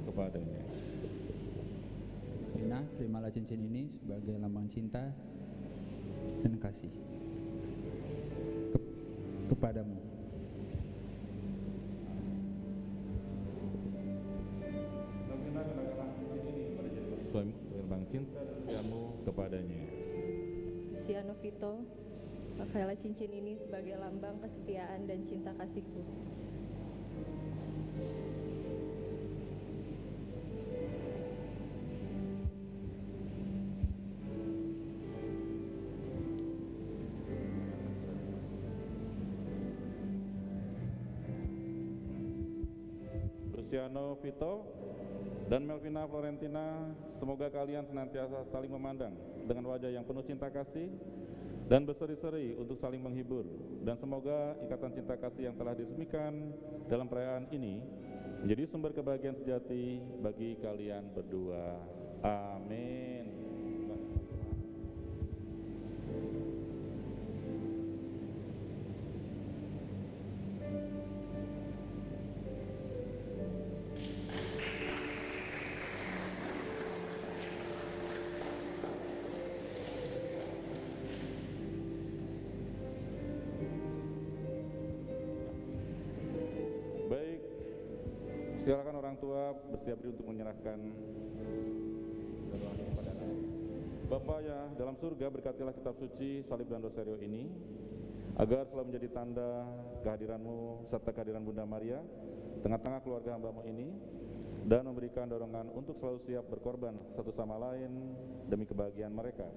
Kepadanya. Rina, terimalah cincin ini sebagai lambang cinta dan kasih kepadamu. cinta dan setiamu kepadanya. Luciano Vito, pakailah cincin ini sebagai lambang kesetiaan dan cinta kasihku. Luciano Vito dan Melvina Florentina, semoga kalian senantiasa saling memandang dengan wajah yang penuh cinta kasih dan berseri-seri untuk saling menghibur, dan semoga ikatan cinta kasih yang telah diresmikan dalam perayaan ini menjadi sumber kebahagiaan sejati bagi kalian berdua. Amin. Baik, silakan orang tua bersiap diri untuk menyerahkan doanya kepada anak. Bapa ya dalam surga, berkatilah kitab suci, salib dan rosario ini, agar selalu menjadi tanda kehadiran-Mu serta kehadiran Bunda Maria tengah-tengah keluarga hamba-Mu ini, dan memberikan dorongan untuk selalu siap berkorban satu sama lain demi kebahagiaan mereka.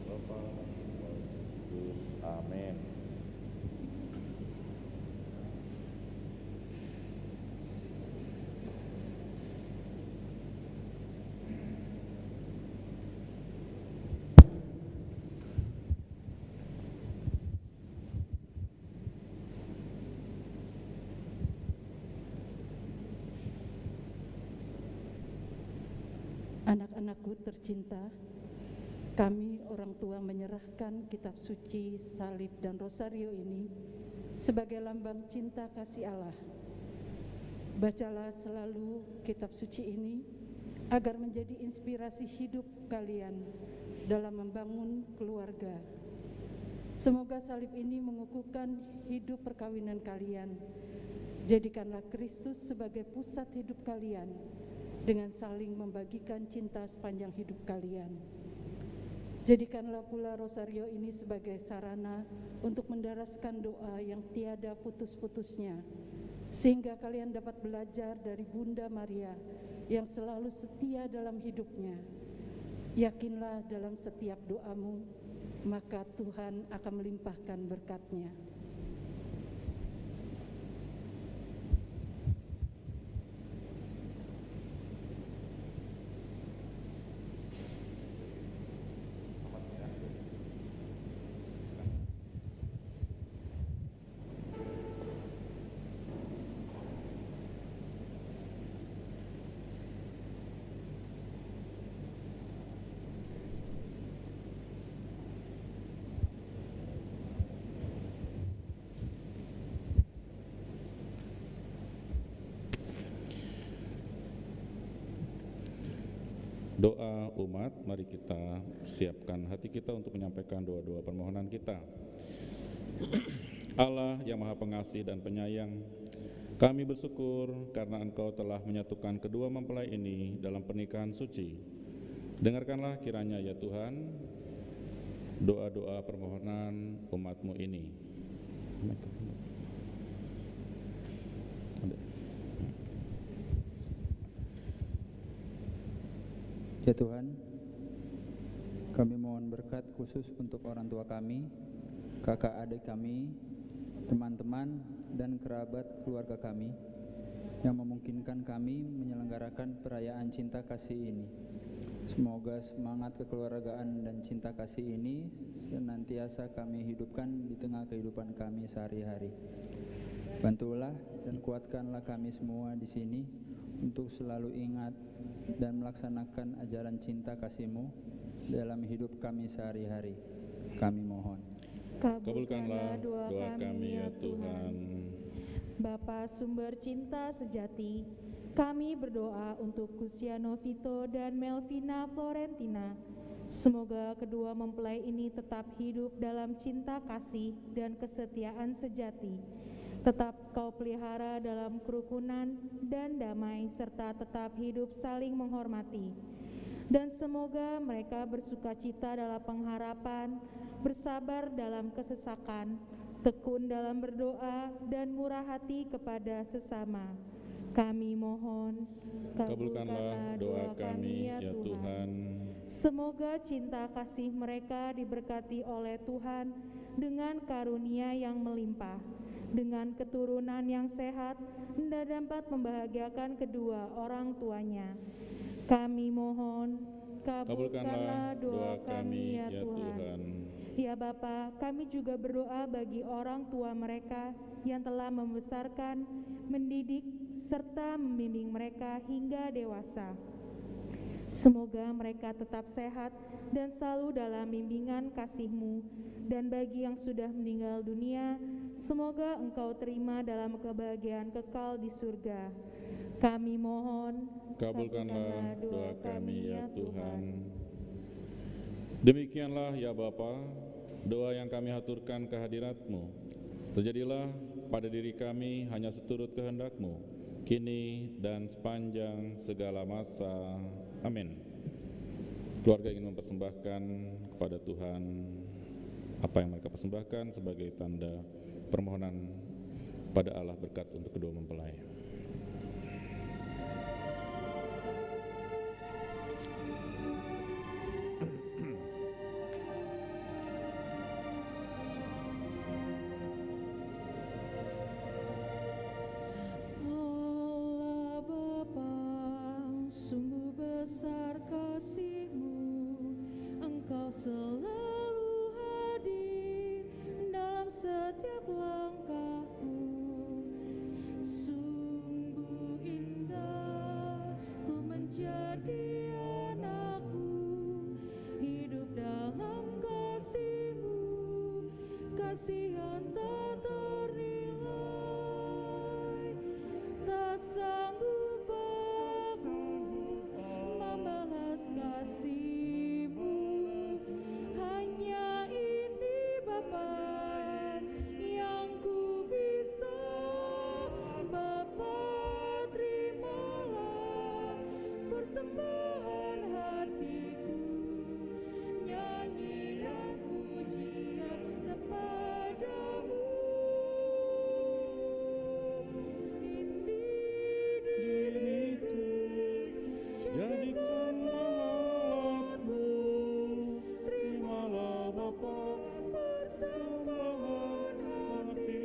Bapa, amin. Anak-anakku tercinta, kami orang tua menyerahkan kitab suci, salib, dan rosario ini sebagai lambang cinta kasih Allah. Bacalah selalu kitab suci ini agar menjadi inspirasi hidup kalian dalam membangun keluarga. Semoga salib ini mengukuhkan hidup perkawinan kalian. Jadikanlah Kristus sebagai pusat hidup kalian dengan saling membagikan cinta sepanjang hidup kalian. Jadikanlah pula rosario ini sebagai sarana untuk mendaraskan doa yang tiada putus-putusnya, sehingga kalian dapat belajar dari Bunda Maria yang selalu setia dalam hidupnya. Yakinlah dalam setiap doamu, maka Tuhan akan melimpahkan berkat-Nya. Doa umat, mari kita siapkan hati kita untuk menyampaikan doa-doa permohonan kita. Allah yang Maha Pengasih dan Penyayang, kami bersyukur karena Engkau telah menyatukan kedua mempelai ini dalam pernikahan suci. Dengarkanlah kiranya ya Tuhan doa-doa permohonan umat-Mu ini. Ya Tuhan, kami mohon berkat khusus untuk orang tua kami, kakak adik kami, teman-teman, dan kerabat keluarga kami yang memungkinkan kami menyelenggarakan perayaan cinta kasih ini. Semoga semangat kekeluargaan dan cinta kasih ini senantiasa kami hidupkan di tengah kehidupan kami sehari-hari. Bantulah dan kuatkanlah kami semua di sini untuk selalu ingat dan melaksanakan ajaran cinta kasih-Mu dalam hidup kami sehari-hari. Kami mohon. Kabulkanlah doa kami ya Tuhan. Bapa sumber cinta sejati, kami berdoa untuk Luciano Vito dan Melvina Florentina. Semoga kedua mempelai ini tetap hidup dalam cinta kasih dan kesetiaan sejati. Tetap Kau pelihara dalam kerukunan dan damai, serta tetap hidup saling menghormati. Dan semoga mereka bersukacita dalam pengharapan, bersabar dalam kesesakan, tekun dalam berdoa, dan murah hati kepada sesama. Kami mohon, Kabulkanlah doa kami, ya Tuhan. Semoga cinta kasih mereka diberkati oleh Tuhan dengan karunia yang melimpah, dengan keturunan yang sehat, dan dapat membahagiakan kedua orang tuanya. Kami mohon, kabulkanlah doa kami, ya Tuhan. Ya Bapa, kami juga berdoa bagi orang tua mereka yang telah membesarkan, mendidik, serta membimbing mereka hingga dewasa. Semoga mereka tetap sehat dan selalu dalam bimbingan kasih-Mu. Dan bagi yang sudah meninggal dunia, semoga Engkau terima dalam kebahagiaan kekal di surga. Kami mohon, kabulkanlah doa kami, ya Tuhan. Demikianlah ya Bapa, doa yang kami haturkan kehadirat-Mu. Terjadilah pada diri kami hanya seturut kehendak-Mu, kini dan sepanjang segala masa. Amin. Keluarga ingin mempersembahkan kepada Tuhan apa yang mereka persembahkan sebagai tanda permohonan pada Allah berkat untuk kedua mempelai. Allah Bapa, sungguh besar kasih-Mu, Engkau selalu hadir dalam setiap langkahku. Sungguh indah ku menjadi anak-Mu, hidup dalam kasih-Mu, kasih yang tak ternilai. Tak sanggup aku membalas kasih-Mu, hanya ini Bapa yang ku bisa. Bapa, terimalah persembahan hatiku, nyanyian pujian kepadamu. Ini diriku, jadikanlah alatmu, terimalah Bapa persembahan hati.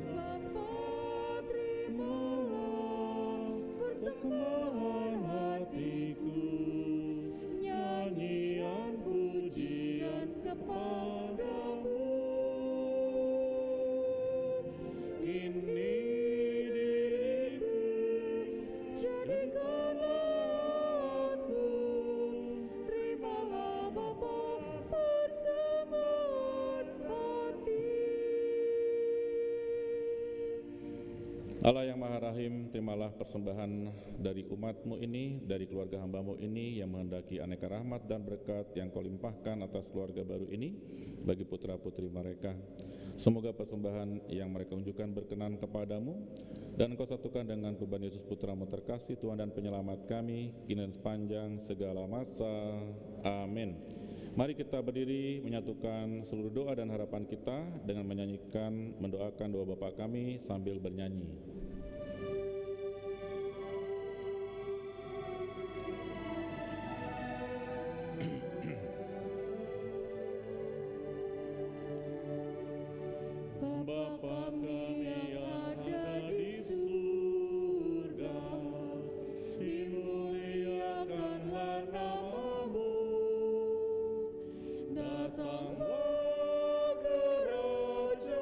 Bapa, terimalah persembahan hatiku, nyanyian pujian kepadamu. Ini diriku, jadikanlah alatmu, terimalah Bapa persembahan hati. Allah yang Maha Rahim, terimalah persembahan dari umat-Mu ini, dari keluarga hamba-Mu ini yang menghendaki aneka rahmat dan berkat yang Kau limpahkan atas keluarga baru ini bagi putra-putri mereka. Semoga persembahan yang mereka unjukkan berkenan kepadamu, dan Engkau satukan dengan kurban Yesus Putra-Mu terkasih, Tuhan dan Penyelamat kami, kini dan sepanjang segala masa. Amin. Mari kita berdiri menyatukan seluruh doa dan harapan kita dengan menyanyikan, mendoakan doa Bapa kami sambil bernyanyi. Bapa kami yang ada di surga, dimuliakanlah nama-Mu, datanglah kerajaan-Mu,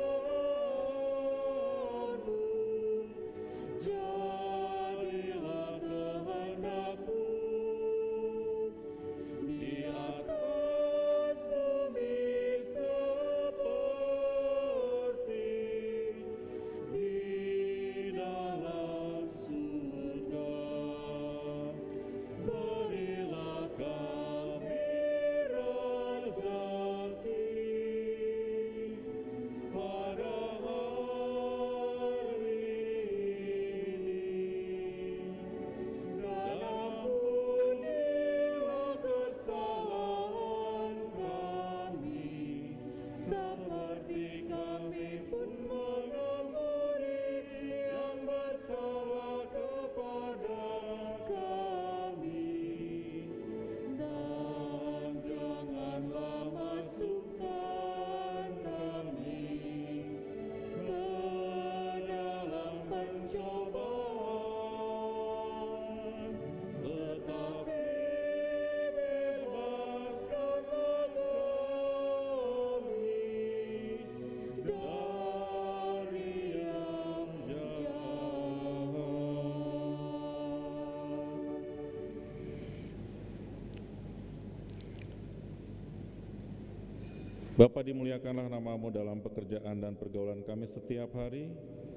Bapa, dimuliakanlah nama-Mu dalam pekerjaan dan pergaulan kami setiap hari,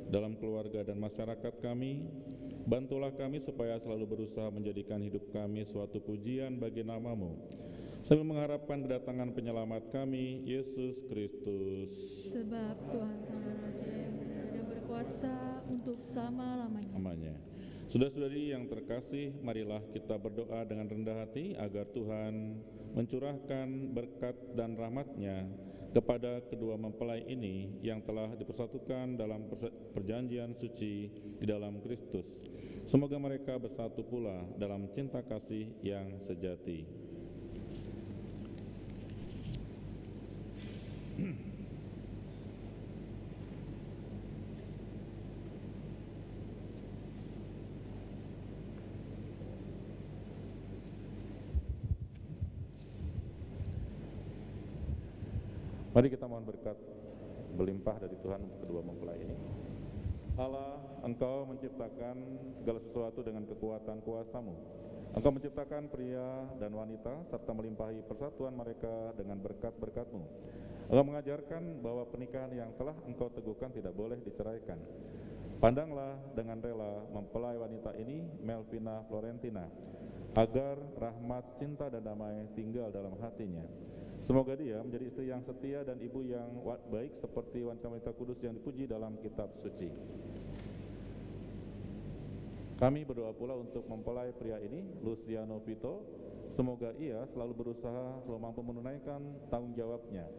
dalam keluarga dan masyarakat kami. Bantulah kami supaya selalu berusaha menjadikan hidup kami suatu pujian bagi nama-Mu, sambil mengharapkan kedatangan penyelamat kami, Yesus Kristus. Sebab Tuhan ajaib dan berkuasa untuk selama-lamanya. Namanya. Saudara-saudari yang terkasih, marilah kita berdoa dengan rendah hati agar Tuhan mencurahkan berkat dan rahmat-Nya kepada kedua mempelai ini yang telah dipersatukan dalam perjanjian suci di dalam Kristus. Semoga mereka bersatu pula dalam cinta kasih yang sejati. Mari kita mohon berkat berlimpah dari Tuhan untuk kedua mempelai ini. Allah, Engkau menciptakan segala sesuatu dengan kekuatan kuasa-Mu. Engkau menciptakan pria dan wanita serta melimpahi persatuan mereka dengan berkat-berkat-Mu. Engkau mengajarkan bahwa pernikahan yang telah Engkau teguhkan tidak boleh diceraikan. Pandanglah dengan rela mempelai wanita ini, Melvina Florentina, agar rahmat, cinta, dan damai tinggal dalam hatinya. Semoga dia menjadi istri yang setia dan ibu yang baik seperti wanita-wanita kudus yang dipuji dalam kitab suci. Kami berdoa pula untuk mempelai pria ini, Luciano Vito. Semoga ia selalu berusaha, selalu mampu menunaikan tanggung jawabnya,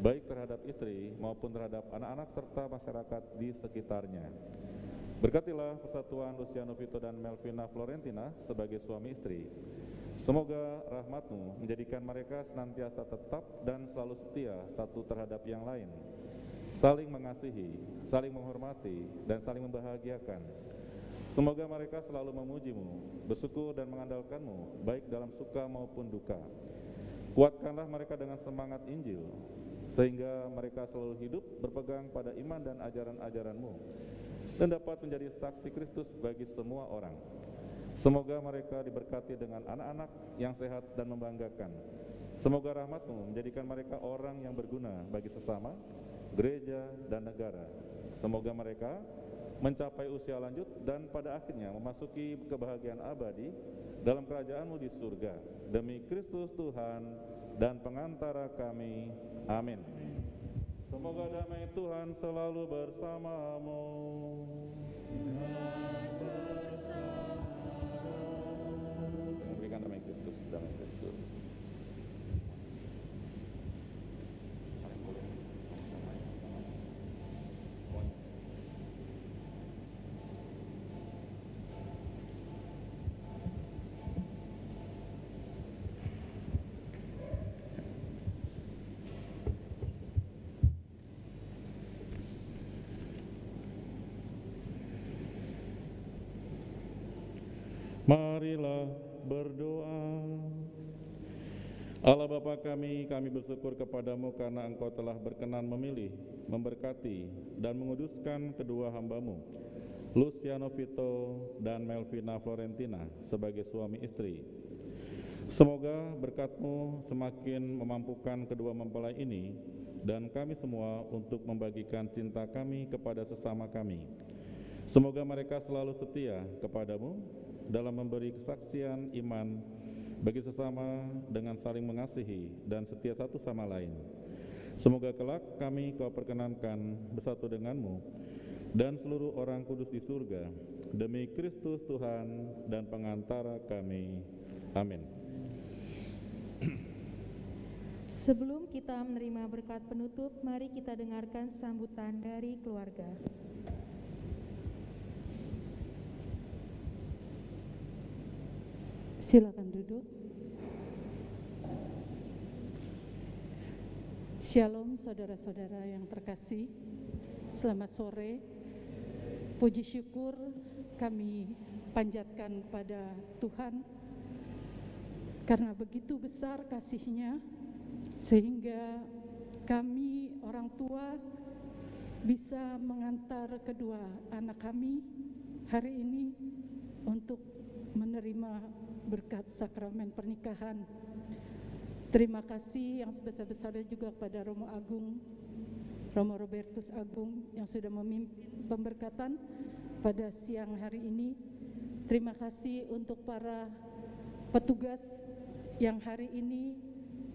baik terhadap istri maupun terhadap anak-anak serta masyarakat di sekitarnya. Berkatilah persatuan Luciano Vito dan Melvina Florentina sebagai suami istri. Semoga rahmat-Mu menjadikan mereka senantiasa tetap dan selalu setia satu terhadap yang lain, saling mengasihi, saling menghormati, dan saling membahagiakan. Semoga mereka selalu memuji-Mu, bersyukur dan mengandalkan-Mu, baik dalam suka maupun duka. Kuatkanlah mereka dengan semangat Injil, sehingga mereka selalu hidup berpegang pada iman dan ajaran-ajaran-Mu, dan dapat menjadi saksi Kristus bagi semua orang. Semoga mereka diberkati dengan anak-anak yang sehat dan membanggakan. Semoga rahmat-Mu menjadikan mereka orang yang berguna bagi sesama, gereja, dan negara. Semoga mereka mencapai usia lanjut dan pada akhirnya memasuki kebahagiaan abadi dalam kerajaan-Mu di surga. Demi Kristus Tuhan dan pengantara kami. Amin. Semoga damai Tuhan selalu bersamamu. Damai Kristus, damai Kristus. Marilah berdoa. Allah Bapa kami bersyukur kepadamu karena Engkau telah berkenan memilih, memberkati, dan menguduskan kedua hamba-Mu, Luciano Vito dan Melvina Florentina, sebagai suami istri. Semoga berkat-Mu semakin memampukan kedua mempelai ini dan kami semua untuk membagikan cinta kami kepada sesama kami. Semoga mereka selalu setia kepadamu dalam memberi kesaksian iman bagi sesama dengan saling mengasihi dan setia satu sama lain. Semoga kelak kami Kau perkenankan bersatu denganmu dan seluruh orang kudus di surga, demi Kristus Tuhan dan pengantara kami. Amin. Sebelum kita menerima berkat penutup, mari kita dengarkan sambutan dari keluarga. Silakan duduk. Shalom saudara-saudara yang terkasih. Selamat sore. Puji syukur kami panjatkan kepada Tuhan karena begitu besar kasih-Nya sehingga kami orang tua bisa mengantar kedua anak kami hari ini untuk menerima berkat sakramen pernikahan. Terima kasih yang sebesar-besarnya juga kepada Romo Robertus Agung yang sudah memimpin pemberkatan pada siang hari ini. Terima kasih untuk para petugas yang hari ini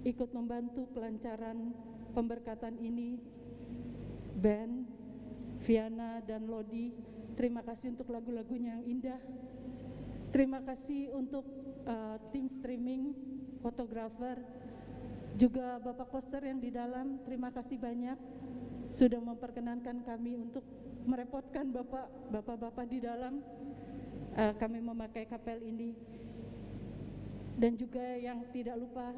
ikut membantu kelancaran pemberkatan ini, Ben, Viana, dan Lodi. Terima kasih untuk lagu-lagunya yang indah. Terima kasih untuk tim streaming, fotografer, juga Bapak Koster yang di dalam. Terima kasih banyak sudah memperkenankan kami untuk merepotkan bapak-bapak di dalam. Kami memakai kapel ini. Dan juga yang tidak lupa,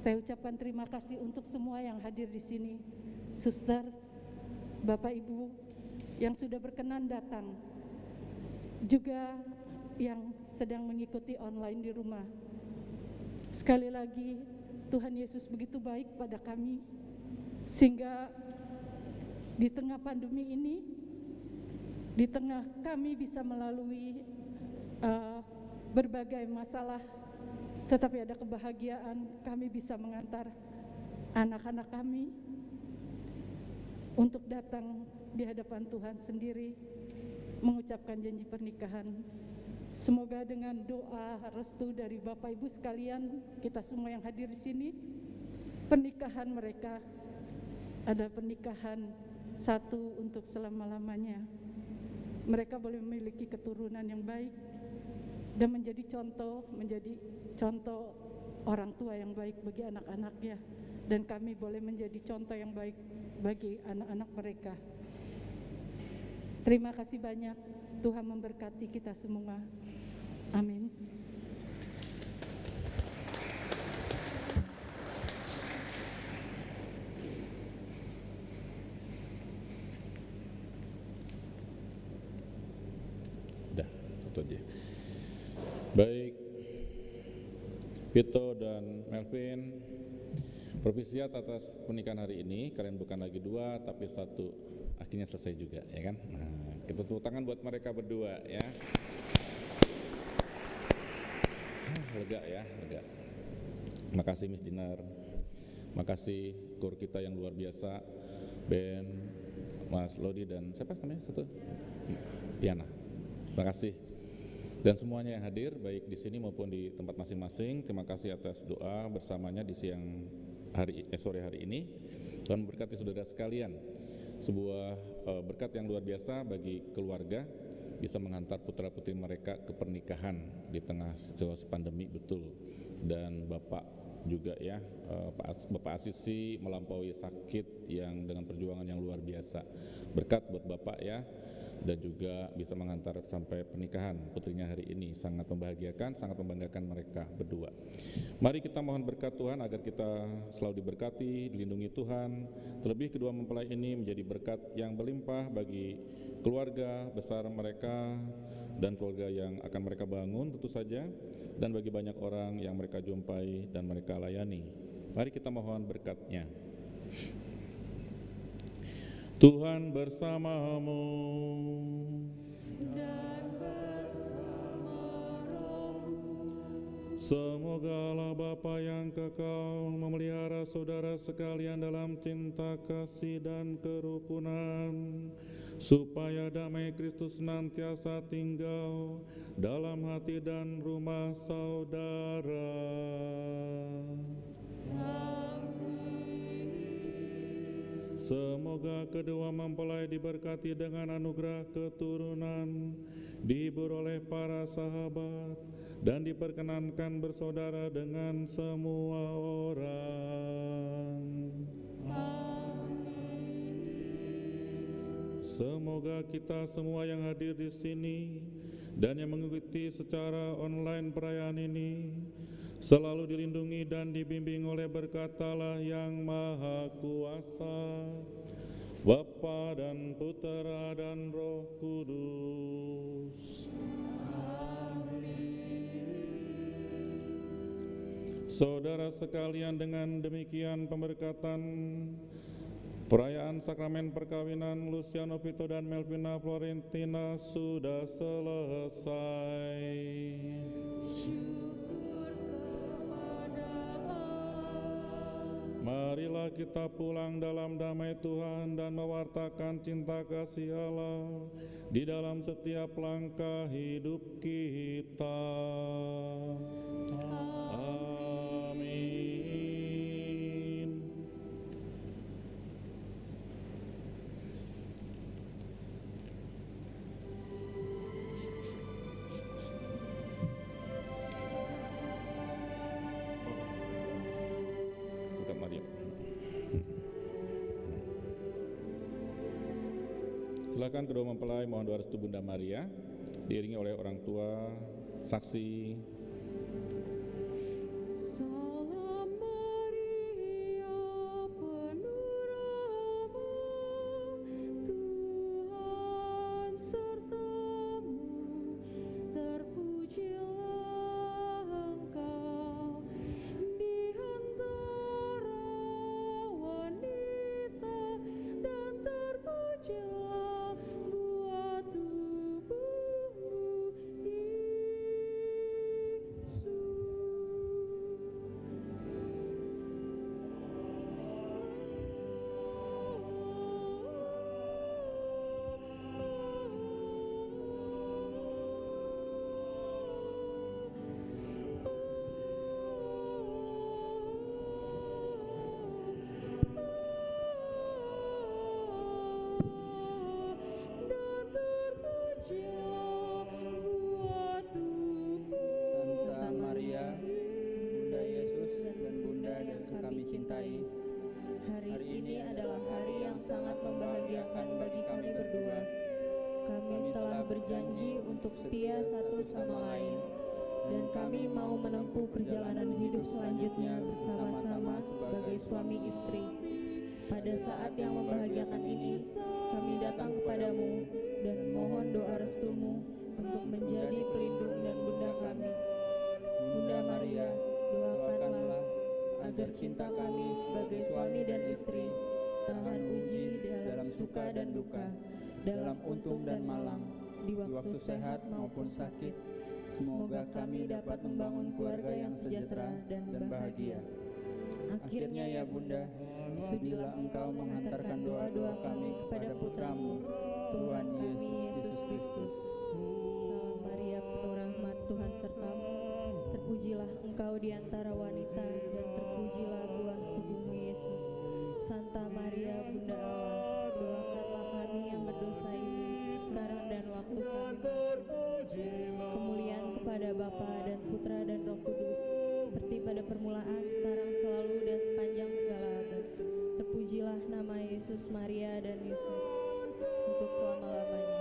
saya ucapkan terima kasih untuk semua yang hadir di sini. Suster, Bapak Ibu yang sudah berkenan datang, juga yang sedang mengikuti online di rumah. Sekali lagi, Tuhan Yesus begitu baik pada kami, sehingga di tengah pandemi ini, di tengah kami bisa melalui berbagai masalah, tetapi ada kebahagiaan kami bisa mengantar anak-anak kami untuk datang di hadapan Tuhan sendiri mengucapkan janji pernikahan. Semoga dengan doa restu dari Bapak Ibu sekalian, kita semua yang hadir di sini, pernikahan mereka ada pernikahan satu untuk selama-lamanya. Mereka boleh memiliki keturunan yang baik dan menjadi contoh orang tua yang baik bagi anak-anaknya, dan kami boleh menjadi contoh yang baik bagi anak-anak mereka. Terima kasih banyak. Tuhan memberkati kita semua. Amin. Udah, satu aja. Baik, Vito dan Melvin, propisiat atas pernikahan hari ini. Kalian bukan lagi dua, tapi satu. Akhirnya selesai juga, ya kan? Nah, kita tepuk tangan buat mereka berdua, ya. Lega ya, lega. Makasih Miss Dinar, makasih kur kita yang luar biasa, Ben, Mas Lodi, dan siapa namanya satu? Piana. Terima kasih. Dan semuanya yang hadir, baik di sini maupun di tempat masing-masing, terima kasih atas doa bersamanya di sore hari ini. Tuhan memberkati saudara sekalian. Sebuah berkat yang luar biasa bagi keluarga, bisa menghantar putra-putri mereka ke pernikahan di tengah situasi pandemi, betul. Dan Bapak juga ya, Bapak Asisi melampaui sakit yang dengan perjuangan yang luar biasa. Berkat buat Bapak ya, dan juga bisa menghantar sampai pernikahan putrinya hari ini. Sangat membahagiakan, sangat membanggakan mereka berdua. Mari kita mohon berkat Tuhan agar kita selalu diberkati, dilindungi Tuhan. Terlebih kedua mempelai ini menjadi berkat yang berlimpah bagi keluarga besar mereka dan keluarga yang akan mereka bangun tentu saja, dan bagi banyak orang yang mereka jumpai dan mereka layani. Mari kita mohon berkat-Nya. Tuhan bersamamu dan bersama rohmu. Semoga Allah Bapa yang kekal memelihara saudara sekalian dalam cinta kasih dan kerukunan, supaya damai Kristus senantiasa tinggal dalam hati dan rumah saudara. Semoga kedua mempelai diberkati dengan anugerah keturunan, dihibur oleh para sahabat, dan diperkenankan bersaudara dengan semua orang. Semoga kita semua yang hadir di sini dan yang mengikuti secara online perayaan ini selalu dilindungi dan dibimbing oleh berkat Allah yang Maha Kuasa, Bapa dan Putera dan Roh Kudus. Amin. Saudara sekalian, dengan demikian pemberkatan perayaan sakramen perkawinan Luciano Vito dan Melvina Florentina sudah selesai. Marilah kita pulang dalam damai Tuhan dan mewartakan cinta kasih Allah di dalam setiap langkah hidup kita. Amin. Silakan kedua mempelai mohon doa restu Bunda Maria, diiringi oleh orang tua, saksi. Salam Maria, penuh rahmat, Tuhan sertamu, terpujilah engkau di antara wanita, dan terpujilah buah tubuhmu, Santa Maria, Bunda Yesus dan Bunda yang kami cintai, Hari ini adalah hari yang sangat membahagiakan bagi kami berdua. Kami telah berjanji untuk setia satu sama lain, dan kami mau menempuh perjalanan hidup selanjutnya bersama-sama sebagai suami istri. Pada saat yang membahagiakan ini, kami datang kepadamu dan mohon doa restumu untuk menjadi pelindung dan bunda kami. Bunda Maria, doakanlah agar cinta kami sebagai suami dan istri tahan uji dalam suka dan duka, dalam untung dan malang, di waktu sehat maupun sakit. Semoga kami dapat membangun keluarga yang sejahtera dan bahagia. Akhirnya ya Bunda, sudilah Engkau menghantarkan doa-doa kami kepada putramu, Tuhan kami Yesus Kristus. Salam Maria, penuh rahmat, Tuhan sertamu. Terpujilah Engkau di antara wanita, dan terpujilah buah tubuhmu Yesus. Santa Maria, Bunda Allah, doakanlah kami yang berdosa ini, sekarang dan waktu kami mati. Kemuliaan kepada Bapa dan Putra dan Roh Kudus, seperti pada permulaan, sekarang, selalu, dan sepanjang segala abad. Terpujilah nama Yesus, Maria, dan Yusuf, untuk selama-lamanya.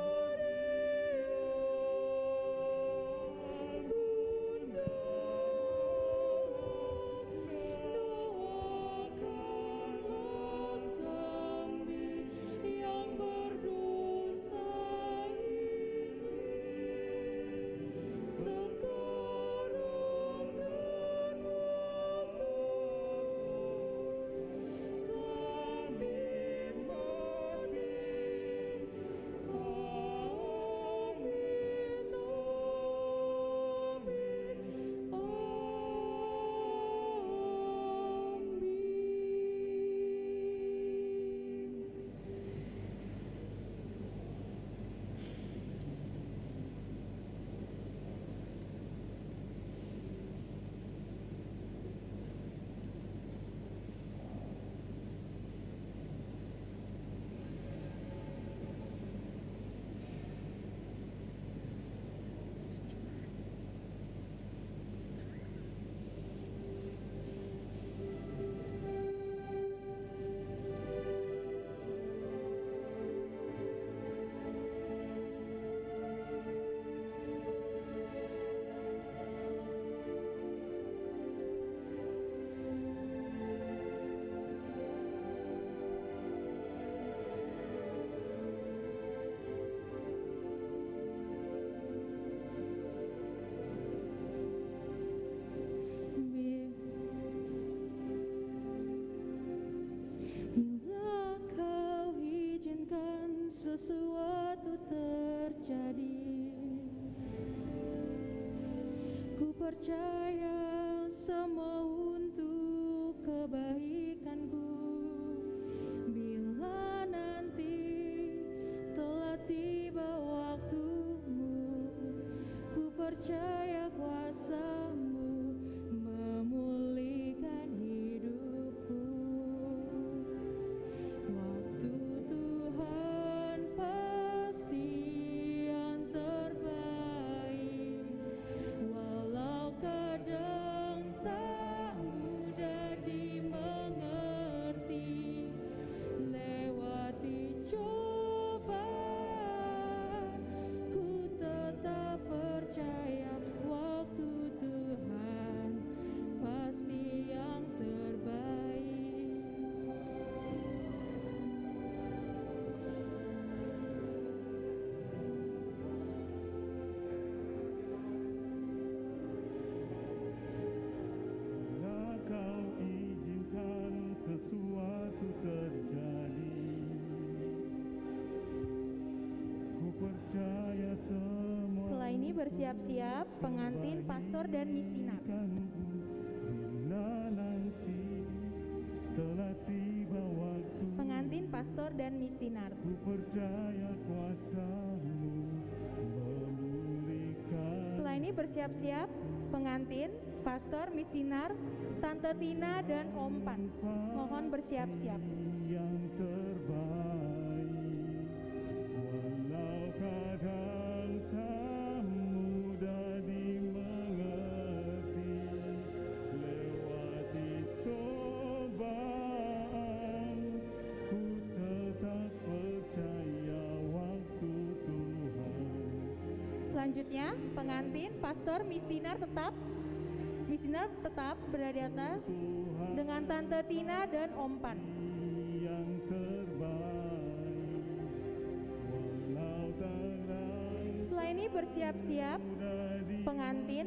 Bila kau izinkan sesuatu terjadi, ku percaya semua untuk kebaikan bersiap-siap pengantin, pastor, dan misdinar. Bila nanti telah tiba waktu, Pengantin, pastor, dan misdinar. ku percaya kuasa-Mu memulihkan. Setelah ini bersiap-siap pengantin, pastor, misdinar, Tante Tina, dan Om Pan. Mohon bersiap-siap. Yang terbaik, walau kadang tak mudah dimengerti, lewati cobaan, ku tetap percaya waktu Tuhan. Selanjutnya, pengantin, pastor, misdinar tetap berada di atas dengan Tante Tina dan Om Pan. Yang terbaik, walau kadang Setelah ini bersiap-siap pengantin,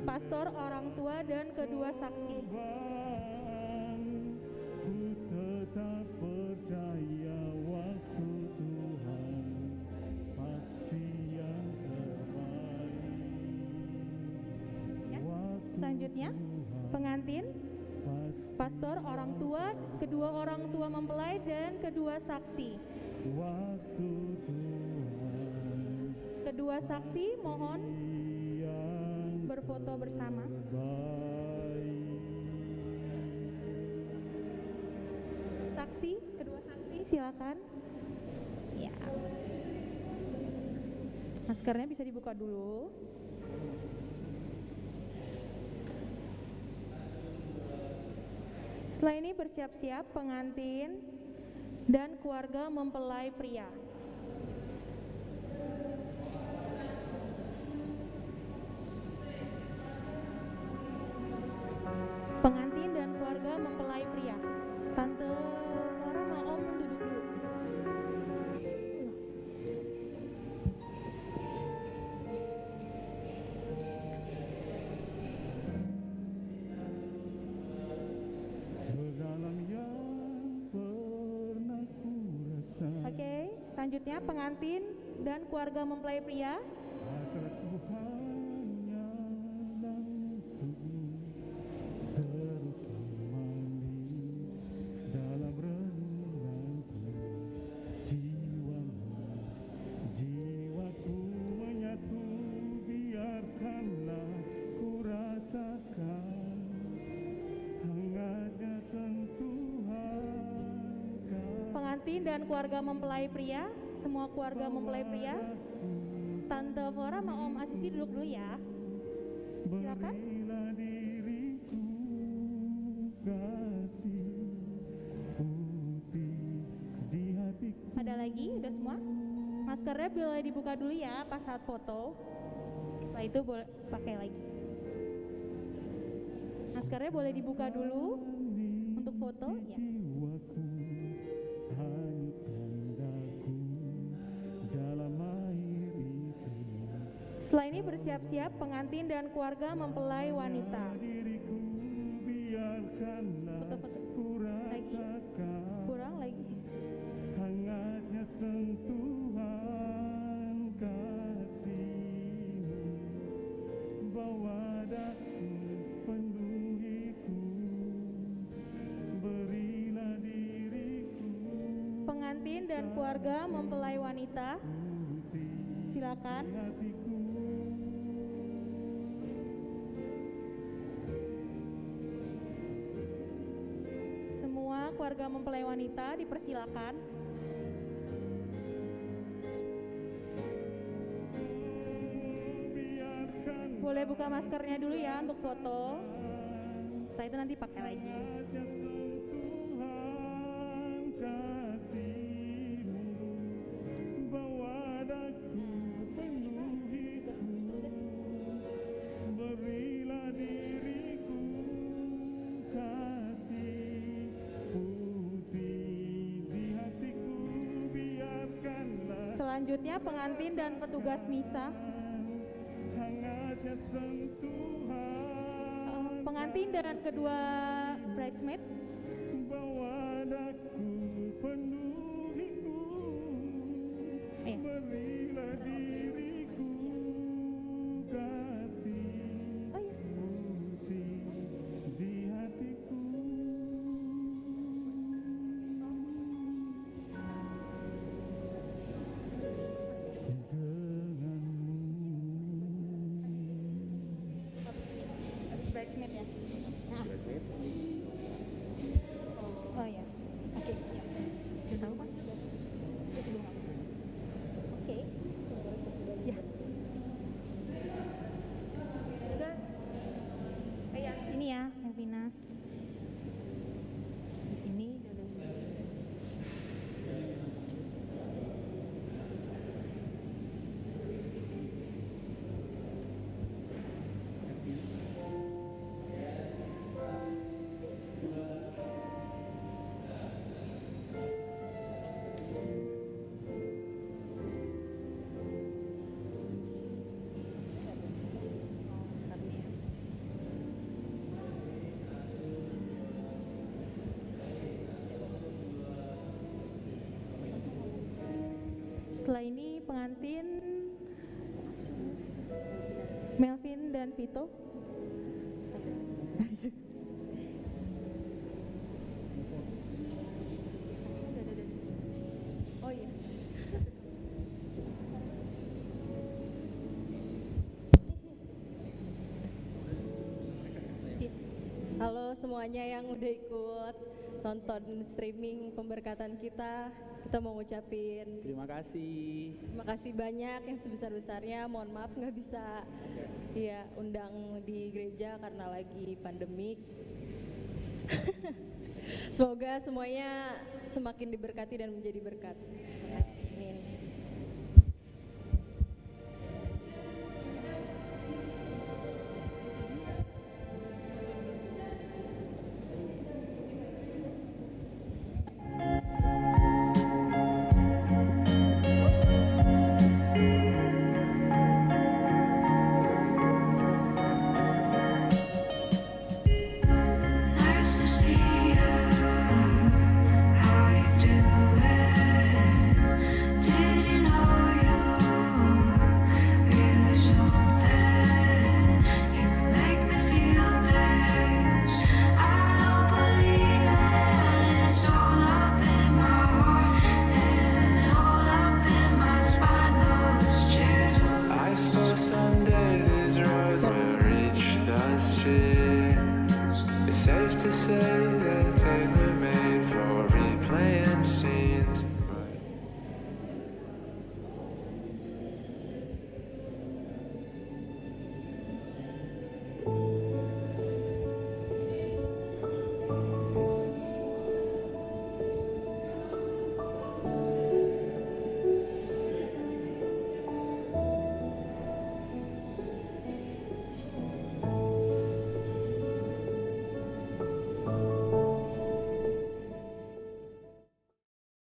pastor, orang tua, dan kedua saksi. ku tetap percaya waktu Tuhan pasti yang terbaik. Ya. Waktu Selanjutnya, Tuhan pengantin, pasti pastor, orang tua, kedua orang tua mempelai, dan kedua saksi. waktu Tuhan Kedua saksi mohon yang berfoto bersama. terbaik. Saksi, kedua saksi silakan. Ya. Maskernya bisa dibuka dulu. Setelah ini bersiap-siap pengantin dan keluarga mempelai pria. Pengantin dan keluarga mempelai pria. Tante Laura sama Om duduk dulu. Dalam yang pernah ku rasa, Oke, selanjutnya pengantin dan keluarga mempelai pria. hasratku hanyalah untukmu, terukir manis dalam renunganku. Jiwaku menyatu, biarkanlah ku rasakan hangatnya sentuhan Pengantin dan keluarga mempelai pria, semua keluarga mempelai pria. Tante Flora sama Om Asisi duduk dulu ya. Silakan. Berilah diriku kasih putih di hatiku. Ada lagi? Udah semua? Maskernya boleh dibuka dulu ya pas saat foto. Setelah itu boleh pakai lagi. Maskernya boleh dibuka dulu untuk foto. Ya. Jiwaku hanyutkan daku dalam air itu. Setelah ini bersiap-siap pengantin dan keluarga mempelai wanita. Diriku biarkanlah Foto-foto. ku Lagi. rasakan Kurang lagi. hangatnya sentuhan kasih-Mu, bawa daku penuhiku, berilah diriku Pengantin dan keluarga mempelai wanita. putih Silakan. di hatiku. Semua keluarga mempelai wanita dipersilakan. Biarkan Boleh buka maskernya dulu ya untuk foto. Setelah itu nanti pakai lagi. hangatnya sentuhan kasih-Mu, bawa daku penuhiku, berilah diriku kasih putih di hatiku, biarkanlah Selanjutnya pengantin dan petugas misa. hangatnya sentuhan Pengantin dan kedua bridesmaid. bawa daku penuhiku, Ayo. berilah diriku Setelah ini pengantin Melvin dan Vito. Oh iya. Halo semuanya yang udah ikut nonton streaming pemberkatan kita. Kita mau ngucapin Terima kasih. terima kasih banyak yang sebesar-besarnya. Mohon maaf nggak bisa ya undang di gereja karena lagi pandemik. Semoga semuanya semakin diberkati dan menjadi berkat.